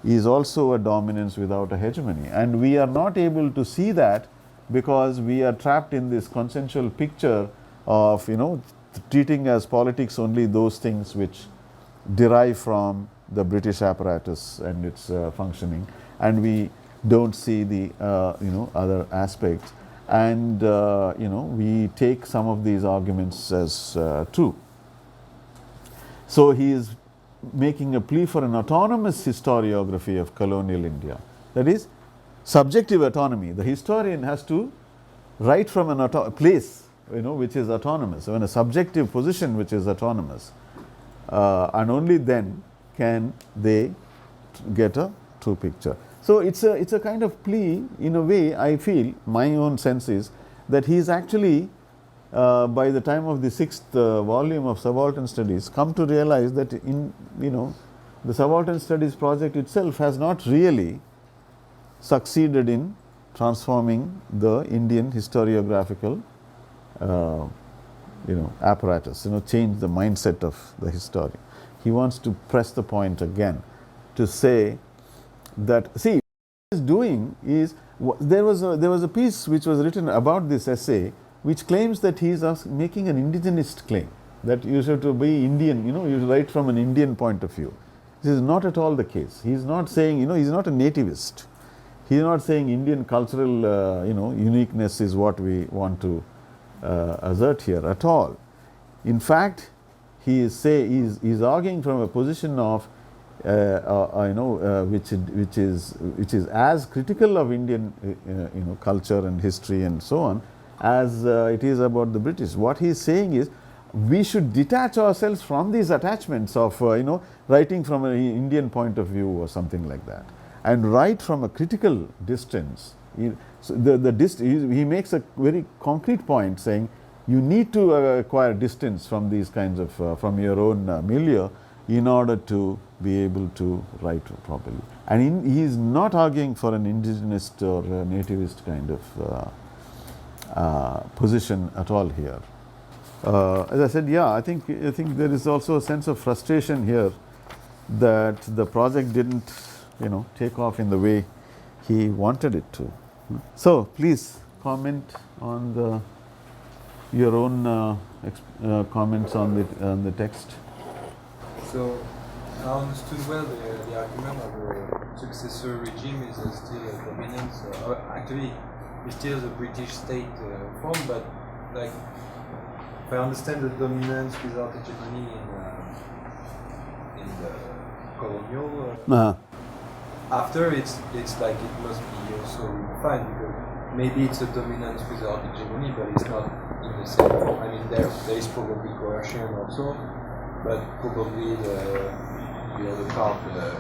is also a dominance without a hegemony, and we are not able to see that because we are trapped in this consensual picture of treating as politics only those things which derive from the British apparatus and its functioning, and we don't see the other aspects, and we take some of these arguments as true. So he is making a plea for an autonomous historiography of colonial India, that is subjective autonomy. The historian has to write from an place which is autonomous, so in a subjective position which is autonomous, and only then can they get a true picture. So it's a kind of plea. In a way, I feel, my own sense is that he is actually by the time of the 6th volume of Subaltern Studies come to realize that the Subaltern Studies project itself has not really succeeded in transforming the Indian historiographical apparatus, change the mindset of the historian. He wants to press the point again to say that, see, what he is doing is, there was a piece which was written about this essay which claims that he is making an indigenist claim, that you have to be Indian, you write from an Indian point of view. This is not at all the case. He is not saying, he is not a nativist. He is not saying Indian cultural, uniqueness is what we want to assert here at all. In fact, he is arguing from a position of which is as critical of Indian culture and history and so on as it is about the British. What he is saying is we should detach ourselves from these attachments of writing from an Indian point of view or something like that, and write from a critical distance. He makes a very concrete point saying you need to acquire distance from these kinds of from your own milieu in order to be able to write properly. And he is not arguing for an indigenist or nativist kind of position at all here. As I said, I think there is also a sense of frustration here that the project didn't take off in the way he wanted it to. So please comment on your own comments on the text. So I understood well the argument of the successor regime is still a dominance. Actually, it's still the British state form, but like if I understand the dominance without hegemony in the colonial. After it's like it must be also refined, because maybe it's a dominance without hegemony, but it's not in the same form. I mean, there is probably coercion also, but probably the other part, the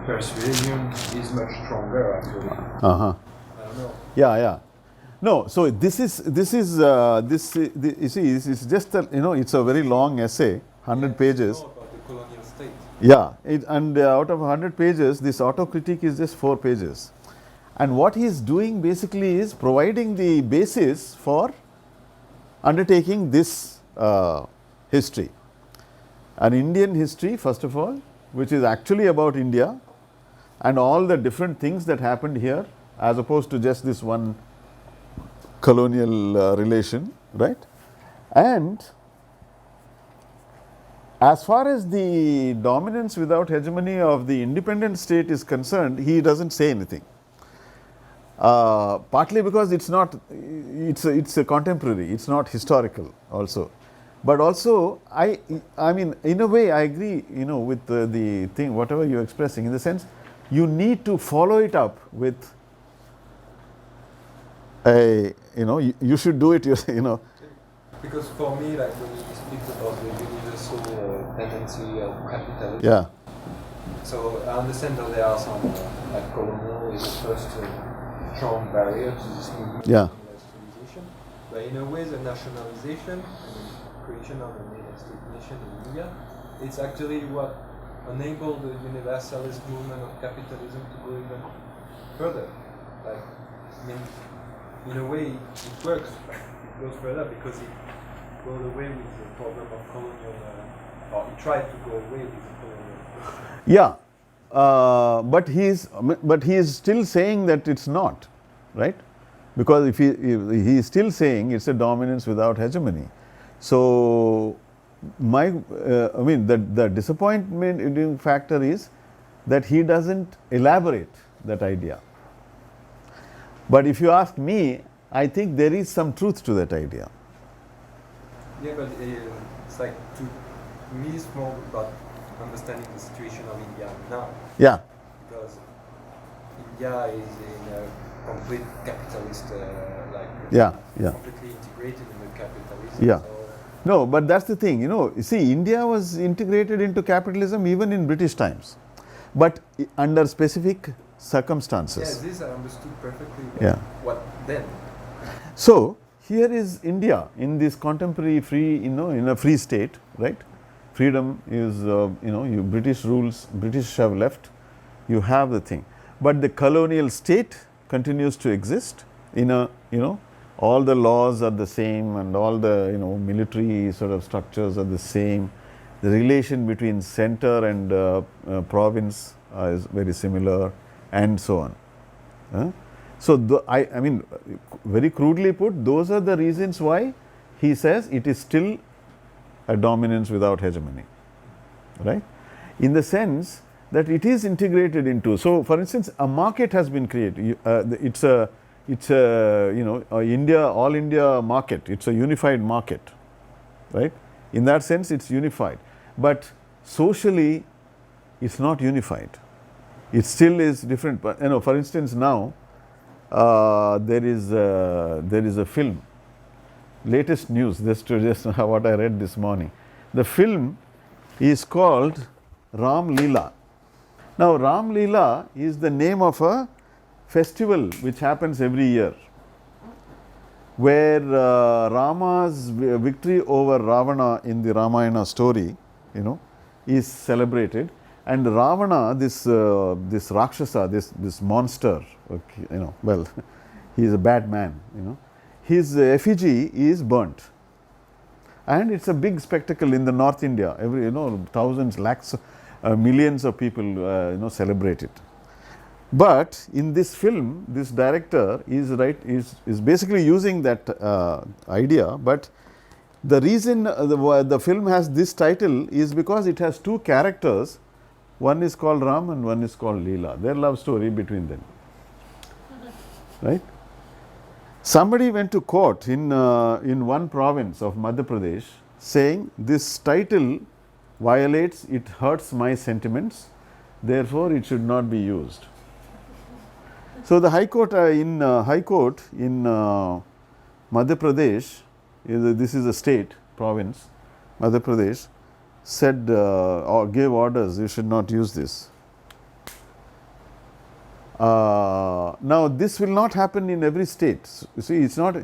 persuasion, is much stronger actually. I don't know. Yeah. No, so this is you see, this is just it's a very long essay, 100 pages. About the colonial state. Yeah, and out of 100 pages, this autocritique is just 4 pages. And what he is doing basically is providing the basis for undertaking this history. An Indian history, first of all, which is actually about India and all the different things that happened here, as opposed to just this one colonial relation, right? And as far as the dominance without hegemony of the independent state is concerned, he doesn't say anything. Partly because it's a contemporary, it's not historical also. But also, I mean, in a way, I agree, with the thing, whatever you're expressing, in the sense, you need to follow it up with you should do it, Because for me, like when you speak about the universal tendency of capitalism, yeah. So I understand that there are some like colonial is the first strong barrier to this movement of industrialization, but in a way, the nationalization and creation of a state nation in India, it's actually what enabled the universalist movement of capitalism to go even further. Like, I mean, in a way, it works. It goes further because it goes away with the problem of colonial, or it tried to go away with the colonial. Yeah, but he is still saying that it's not, right? Because if he is still saying it's a dominance without hegemony. So I mean the disappointment factor is that he doesn't elaborate that idea. But if you ask me, I think there is some truth to that idea. Yeah, but it's like, to me it's more about understanding the situation of India now. Yeah. Because India is in a complete capitalist, completely integrated in the capitalism. Yeah. So no, but that's the thing, you see, India was integrated into capitalism even in British times, but under specific circumstances. Yeah, this I understood perfectly. Yeah. What then? So here is India in this contemporary free, in a free state, right? Freedom is, British rules, British have left, you have the thing. But the colonial state continues to exist in a, all the laws are the same and all the, military sort of structures are the same. The relation between center and province is very similar, and so on. So, I mean, very crudely put, those are the reasons why he says it is still a dominance without hegemony, right? In the sense that it is integrated into, so for instance, a market has been created. It's a India, all India market. It's a unified market, right? In that sense, it's unified. But socially, it's not unified. It still is different. But for instance, now there is a film. Latest news. Just what I read this morning. The film is called Ram Leela. Now, Ram Leela is the name of a festival which happens every year, where Rama's victory over Ravana in the Ramayana story, is celebrated. And Ravana, this Rakshasa, this monster, well, he is a bad man, his effigy is burnt. And it's a big spectacle in the North India. Every, thousands, lakhs, millions of people, celebrate it. But in this film, this director is basically using that idea. But the reason the film has this title is because it has two characters. One is called Ram and one is called Leela. Their love story between them. Right? Somebody went to court in one province of Madhya Pradesh saying this title violates, it hurts my sentiments, therefore it should not be used. So the High Court in Madhya Pradesh, this is a state province, Madhya Pradesh, said or gave orders you should not use this. Now this will not happen in every state. You see, it's not.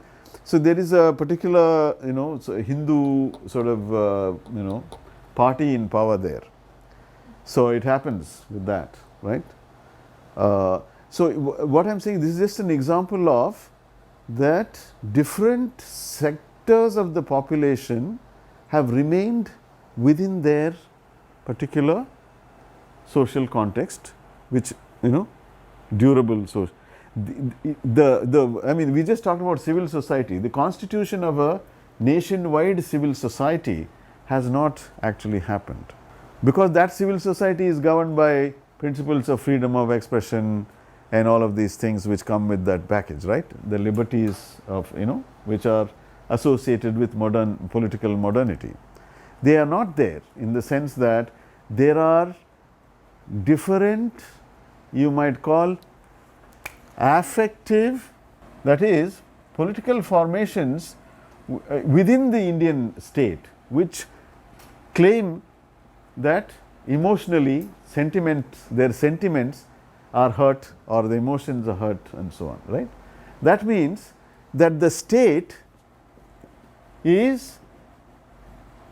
So there is a particular Hindu sort of party in power there. So it happens with that, right? So what I'm saying, this is just an example of that different sectors of the population have remained within their particular social context, which durable. So I mean, we just talked about civil society. The constitution of a nationwide civil society has not actually happened, because that civil society is governed by principles of freedom of expression and all of these things which come with that package, right? The liberties of which are associated with modern political modernity. They are not there in the sense that there are different, you might call, affective, that is, political formations within the Indian state which claim that emotionally their sentiments are hurt or the emotions are hurt and so on, right? That means that the state is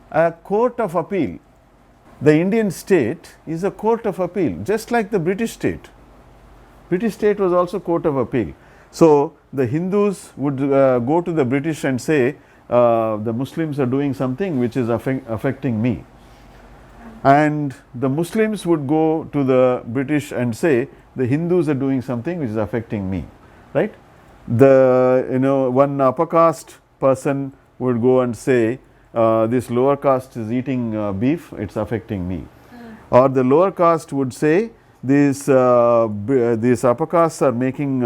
a court of appeal. The Indian state is a court of appeal, just like the British state. British state was also court of appeal. So the Hindus would go to the British and say the Muslims are doing something which is affecting me, and the Muslims would go to the British and say the Hindus are doing something which is affecting me, right? The one upper caste person would go and say this lower caste is eating beef, it's affecting me. Or the lower caste would say these upper castes are making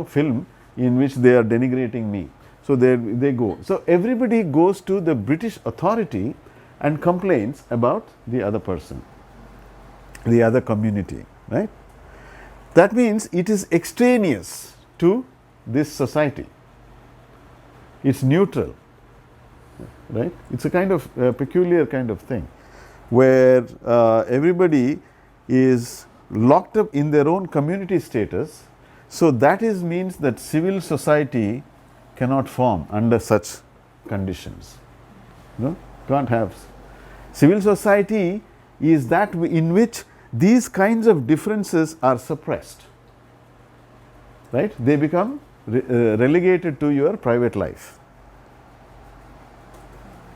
film in which they are denigrating me. So they go. So everybody goes to the British authority and complains about the other person, the other community, right? That means it is extraneous to this society. It's neutral, right? It's a kind of peculiar kind of thing where everybody is locked up in their own community status. So that means that civil society cannot form under such conditions. Can't have. Civil society is that in which these kinds of differences are suppressed, right? They become relegated to your private life.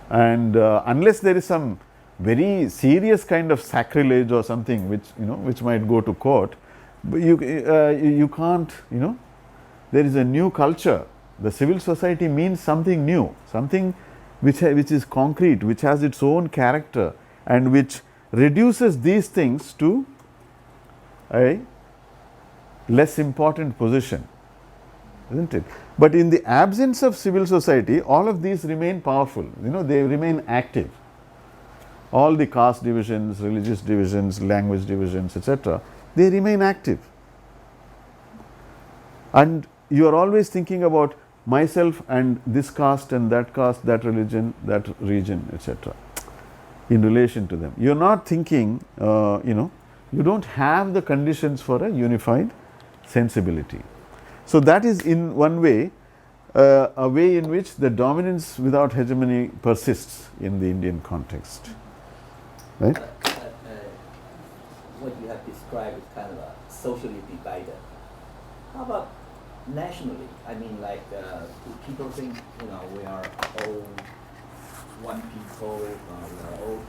And unless there is some very serious kind of sacrilege or something which might go to court, but you can't, there is a new culture. The civil society means something new, something which is concrete, which has its own character and which reduces these things to a less important position, isn't it? But in the absence of civil society, all of these remain powerful, they remain active. all the caste divisions, religious divisions, language divisions, etc., they remain active. And you are always thinking about myself and this caste, that religion, that region, etc., in relation to them. You are not thinking, you don't have the conditions for a unified sensibility. So that is in one way a way in which the dominance without hegemony persists in the Indian context. Right? What you have described is kind of a socially divided. How about nationally? I mean, like, do people think, we are all one people, we are all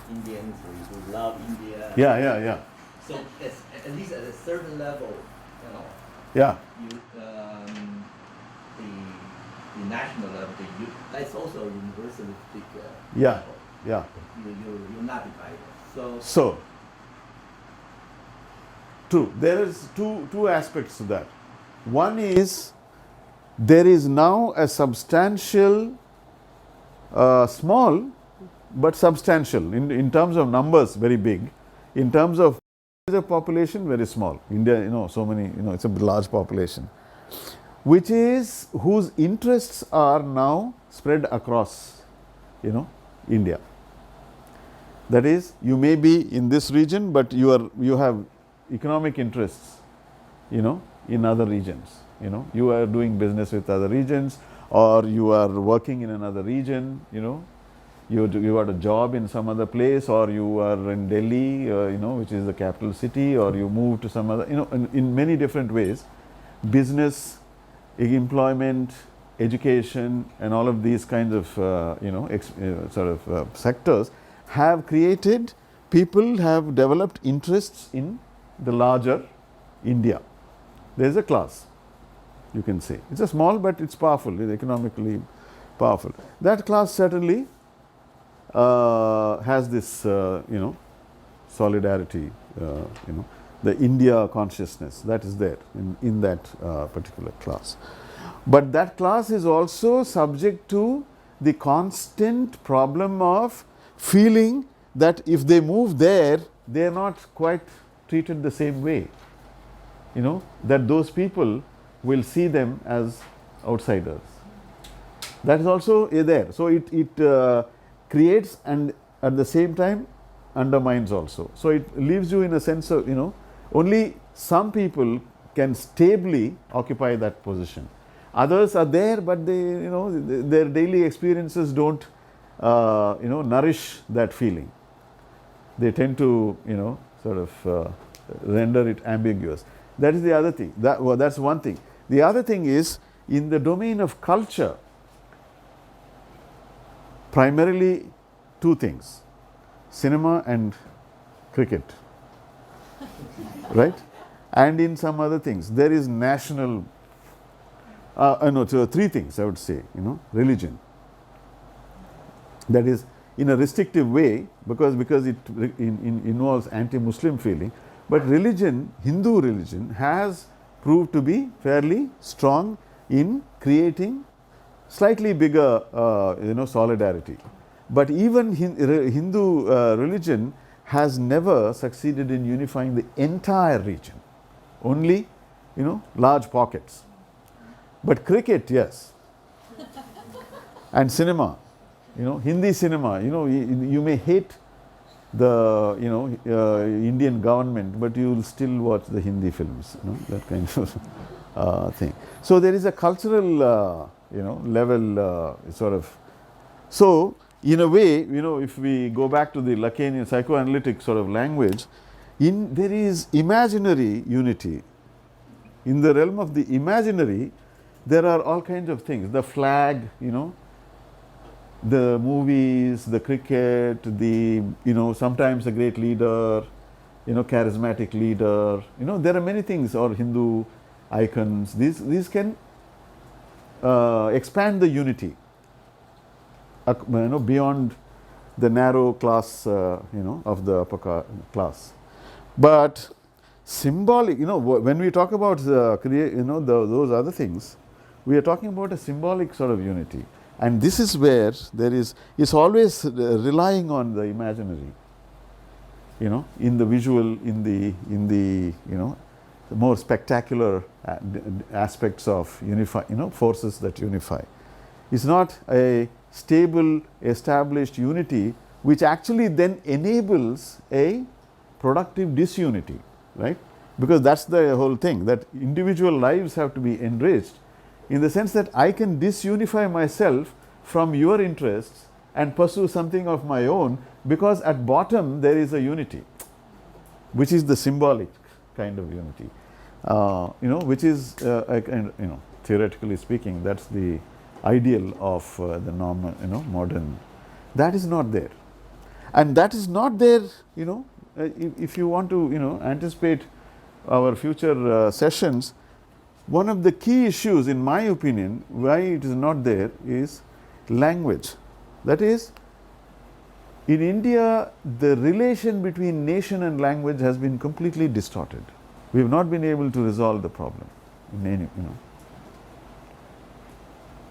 Indians, we love India? Yeah. So at least at a certain level, Yeah. The national level, that's also a universalistic Yeah. level. Yeah. You're not divided. So, true. There is two aspects to that. One is there is now a substantial, small but substantial in terms of numbers, very big. In terms of the population, very small. India, so many, it's a large population, which is whose interests are now spread across, India. That is, you may be in this region, but you have economic interests, in other regions. You are doing business with other regions, or you are working in another region. You got a job in some other place, or you are in Delhi, which is the capital city, or you move to some other, in many different ways. Business, employment, education, and all of these kinds of, sectors have created, people have developed interests in the larger India. There is a class, you can say. It's a small, but it's powerful, it's economically powerful. That class certainly has this, solidarity, the India consciousness that is there in that particular class. But that class is also subject to the constant problem of feeling that if they move there, they are not quite treated the same way. That those people will see them as outsiders. That is also there. So it creates and at the same time undermines also. So it leaves you in a sense of, only some people can stably occupy that position. Others are there, but they, their daily experiences don't, nourish that feeling. They tend to, render it ambiguous. That is the other thing. That's one thing. The other thing is, in the domain of culture, primarily two things: cinema and cricket, right? And in some other things, there is national, three things I would say, religion. That is, in a restrictive way, because it involves anti-Muslim feeling, but religion, Hindu religion, has proved to be fairly strong in creating slightly bigger, solidarity. But even Hindu religion has never succeeded in unifying the entire region. Only, large pockets. But cricket, yes. And cinema, Hindi cinema, you may hate the, Indian government, but you will still watch the Hindi films, that kind of thing. So there is a cultural, level So, in a way, if we go back to the Lacanian psychoanalytic sort of language, there is imaginary unity. In the realm of the imaginary, there are all kinds of things. The flag, the movies, the cricket, the, sometimes a great leader, charismatic leader, there are many things, or Hindu icons. These can expand the unity, beyond the narrow class, of the upper class. But symbolic, when we talk about those other things, we are talking about a symbolic sort of unity. And this is where there is, it's always relying on the imaginary, in the visual, in the the more spectacular aspects of unify, forces that unify. It's not a stable, established unity which actually then enables a productive disunity, right? Because that's the whole thing, that individual lives have to be enriched in the sense that I can disunify myself from your interests and pursue something of my own, because at bottom there is a unity, which is the symbolic kind of unity, which is a kind of, theoretically speaking, that's the ideal of the normal, modern. That is not there, and that is not there. If you want to, anticipate our future sessions, one of the key issues, in my opinion, why it is not there is language. That is, in India, the relation between nation and language has been completely distorted. We have not been able to resolve the problem in any,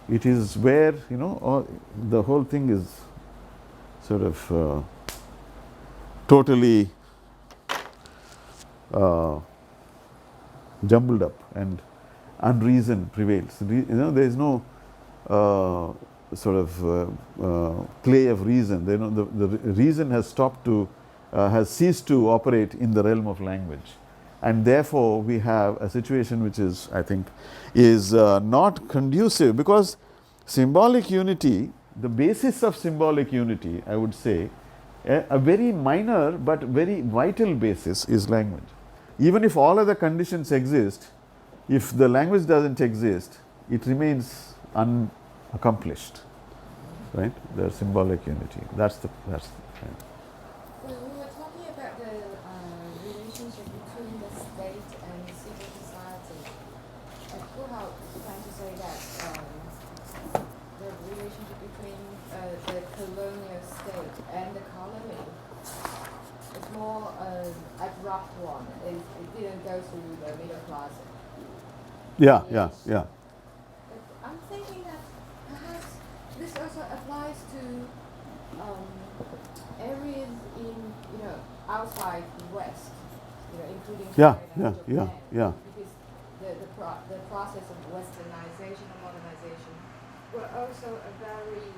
It is where, the whole thing is sort of totally jumbled up, and unreason prevails. There is no sort of play of reason. The reason has has ceased to operate in the realm of language, and therefore we have a situation which is, I think, is not conducive, because symbolic unity, the basis of symbolic unity, I would say, a very minor but very vital basis is language. Even if all other conditions exist, if the language doesn't exist, it remains unaccomplished, right? The symbolic unity. That's the Well, we were talking about the relationship between the state and civil society. Kuhal is trying to say that the relationship between the colonial state and the colony is more abrupt one. It didn't go through the middle class. yeah. But I'm thinking that perhaps this also applies to areas in, outside the West, including China and Japan. Because the process of westernization and modernization were also a very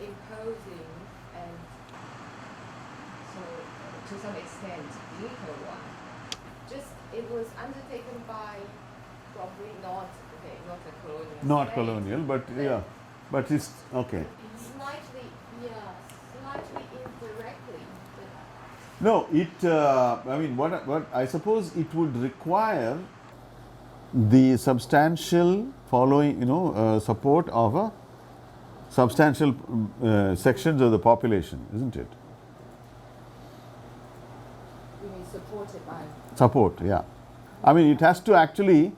imposing and, so to some extent, brutal one. Just it was undertaken by probably not a colonial. Not state, colonial, but but it's okay. Slightly indirectly. No, I mean, what I suppose it would require the substantial following, support of a substantial sections of the population, isn't it? You mean supported by? Support, yeah. I mean, it has to actually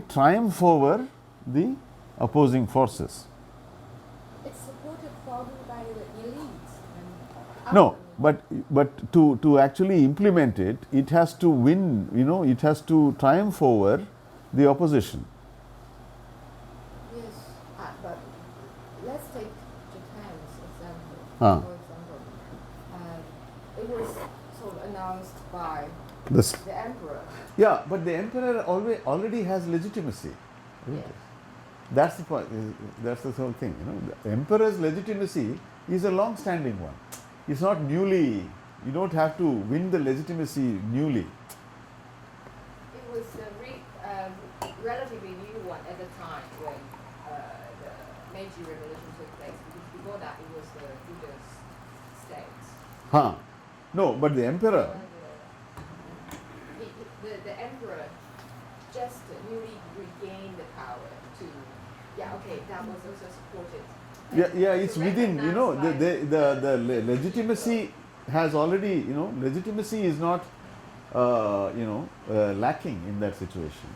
triumph over the opposing forces. It's supported probably by the elites. And No, but to actually implement it, it has to win, it has to triumph over the opposition. Yes, but let's take Japan's example. Ah. For example, it was sort of announced by This, the emperor. yeah, but the emperor already has legitimacy, isn't Yes. it? That's the point. That's the whole thing. The emperor's legitimacy is a long-standing one. It's not newly. You don't have to win the legitimacy newly. It was a relatively new one at the time when the Meiji Revolution took place, because before that it was the feudalist states. Huh? No, but the emperor. The emperor just newly regained the power to. Yeah, okay, that was also supported. Yeah, it's within. The legitimacy has already. Legitimacy is not. Lacking in that situation,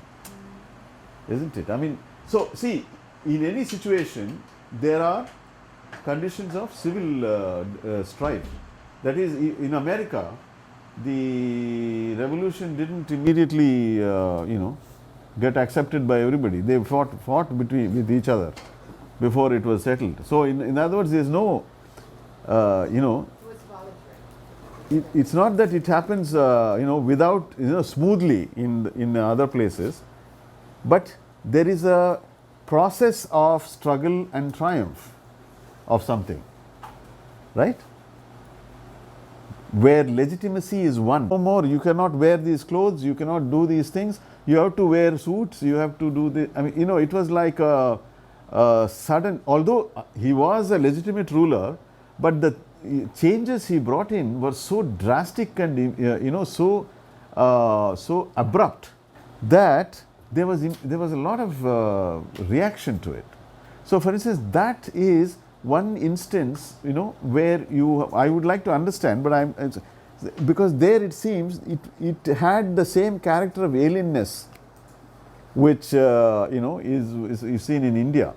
isn't it? I mean, so see, in any situation, there are conditions of civil strife. That is, in America, the revolution didn't immediately, get accepted by everybody. They fought with each other, before it was settled. So, in other words, there is no, you know, It was voluntary. it's not that it happens, you know, without, you know, smoothly in other places, but there is a process of struggle and triumph of something, right? Where legitimacy is won. No more, you cannot wear these clothes, you cannot do these things, you have to wear suits, you have to do the, I mean, you know, it was like a sudden, although he was a legitimate ruler, but the changes he brought in were so drastic and, you know, so abrupt that there was a lot of reaction to it. So, for instance, that is one instance, you know, where I would like to understand, but because there it seems it had the same character of alienness which, you know, is seen in India.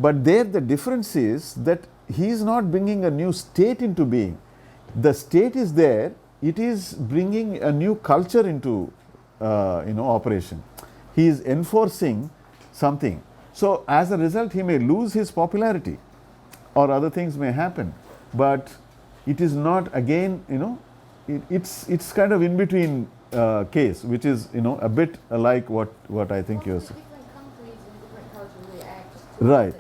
But there the difference is that he is not bringing a new state into being. The state is there, it is bringing a new culture into, you know, operation. He is enforcing something. So, as a result, he may lose his popularity or other things may happen, but it is not, again, you know, it's kind of in between case, which is, you know, a bit like what I think you are saying. Different countries and different cultures react to Right.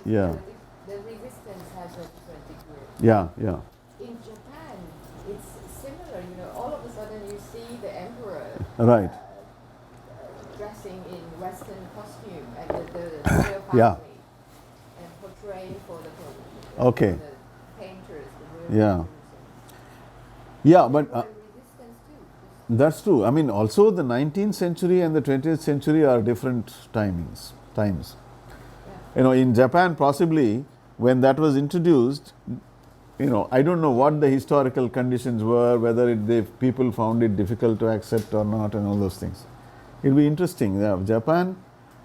you know, Yeah. the resistance has a different degree. Yeah, yeah. In Japan, it's similar. You know, all of a sudden you see the emperor Right. dressing in Western costume and the royal Yeah. family and portraying for the Okay. the painters, the royal Yeah. painters. Yeah, but There was resistance too. that's true. I mean, also the 19th century and the 20th century are different times. You know, in Japan, possibly when that was introduced, you know, I don't know what the historical conditions were, whether people found it difficult to accept or not, and all those things. It will be interesting. Yeah, Japan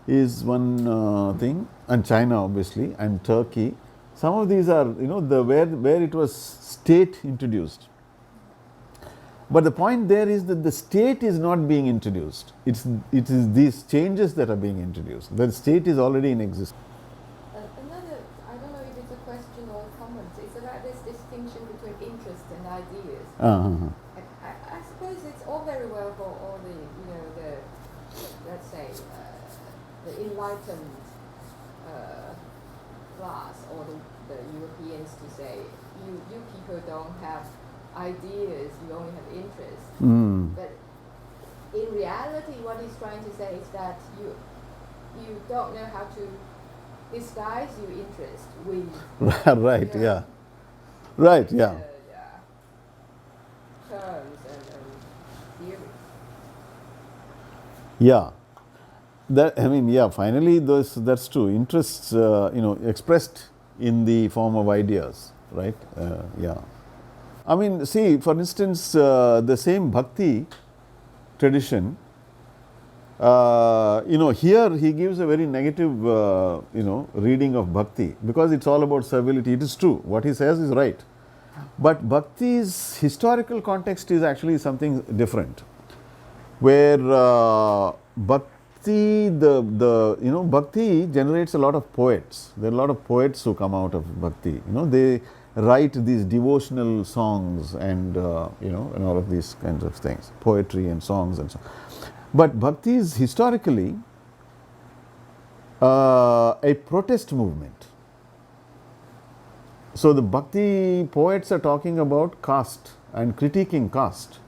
is one thing, and China obviously, and Turkey. Some of these are, you know, where it was state introduced. But the point there is that the state is not being introduced. It is these changes that are being introduced. The state is already in existence. Another, I don't know if it's a question or a comment, it's about this distinction between interest and ideas. And I suppose it's all very well for all the, you know, let's say, the enlightened class or the Europeans to say, you people don't have ideas, you only have interest. But in reality, what he's trying to say is that you don't know how to disguise your interest with Right, you know, yeah. Right, yeah. terms and theories. Yeah. That, I mean, yeah, finally that's true. Interests, you know, expressed in the form of ideas, right? Yeah. I mean, see, for instance, the same bhakti tradition, you know, here he gives a very negative, you know, reading of bhakti because it's all about servility. It is true. What he says is right. But bhakti's historical context is actually something different, where bhakti, you know, bhakti generates a lot of poets. There are a lot of poets who come out of bhakti. You know, they write these devotional songs and, you know, and all of these kinds of things, poetry and songs and so on. But bhakti is historically a protest movement. So the bhakti poets are talking about caste and critiquing caste.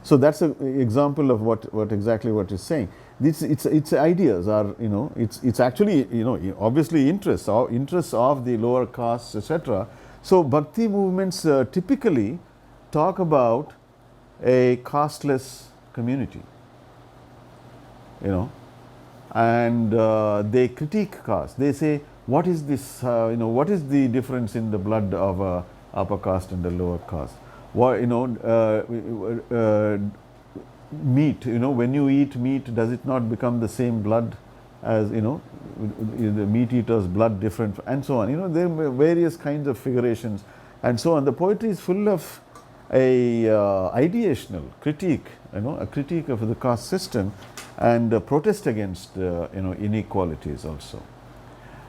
So that's an example of what exactly what he's saying. Its ideas are, you know, it's actually, you know, obviously interests of the lower castes, etc. So bhakti movements typically talk about a casteless community, you know, and they critique caste. They say, what is this, you know, what is the difference in the blood of a upper caste and a lower caste? What, you know, meat, you know, when you eat meat, does it not become the same blood as, you know, the meat eater's blood different, and so on. You know, there are various kinds of figurations and so on. The poetry is full of a ideational critique, you know, a critique of the caste system and a protest against, you know, inequalities also.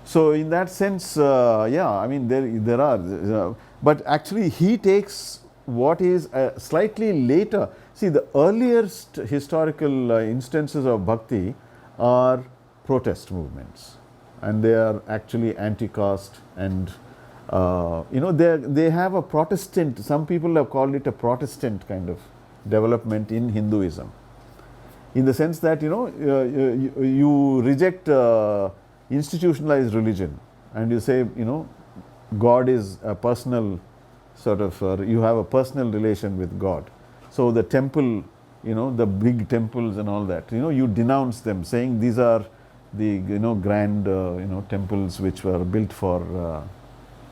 So in that sense, yeah, I mean there are, but actually he takes what is slightly later. See, the earliest historical instances of bhakti are protest movements, and they are actually anti-caste, and you know, they have a Protestant. Some people have called it a Protestant kind of development in Hinduism, in the sense that, you know, you reject institutionalized religion, and you say, you know, God is a personal sort of, you have a personal relation with God. So the temple, you know, the big temples and all that, you know, you denounce them, saying these are the, you know, grand, you know, temples which were built for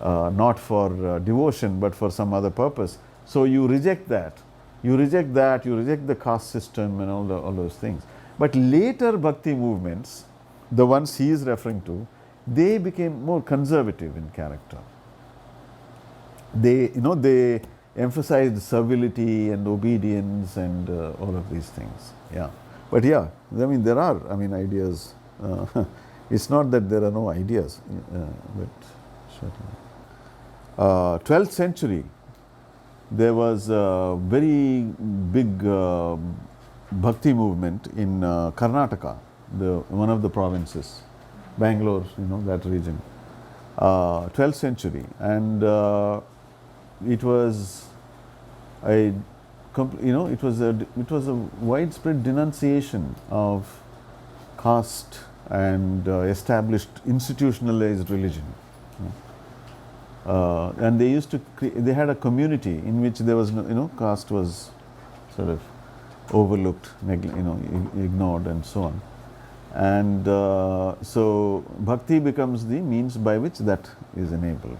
not for devotion but for some other purpose. So you reject that. You reject that. You reject the caste system and all those things. But later bhakti movements, the ones he is referring to, they became more conservative in character. They, you know, they emphasized servility and obedience and all of these things. Yeah, but yeah, I mean there are, I mean, ideas. It's not that there are no ideas, but certainly. 12th century, there was a very big bhakti movement in Karnataka, one of the provinces, Bangalore, you know, that region. 12th century, and it was a, you know, it was a widespread denunciation of caste and established institutionalized religion. And they used to they had a community in which there was no, you know, caste was sort of overlooked, you know, ignored and so on. And so bhakti becomes the means by which that is enabled.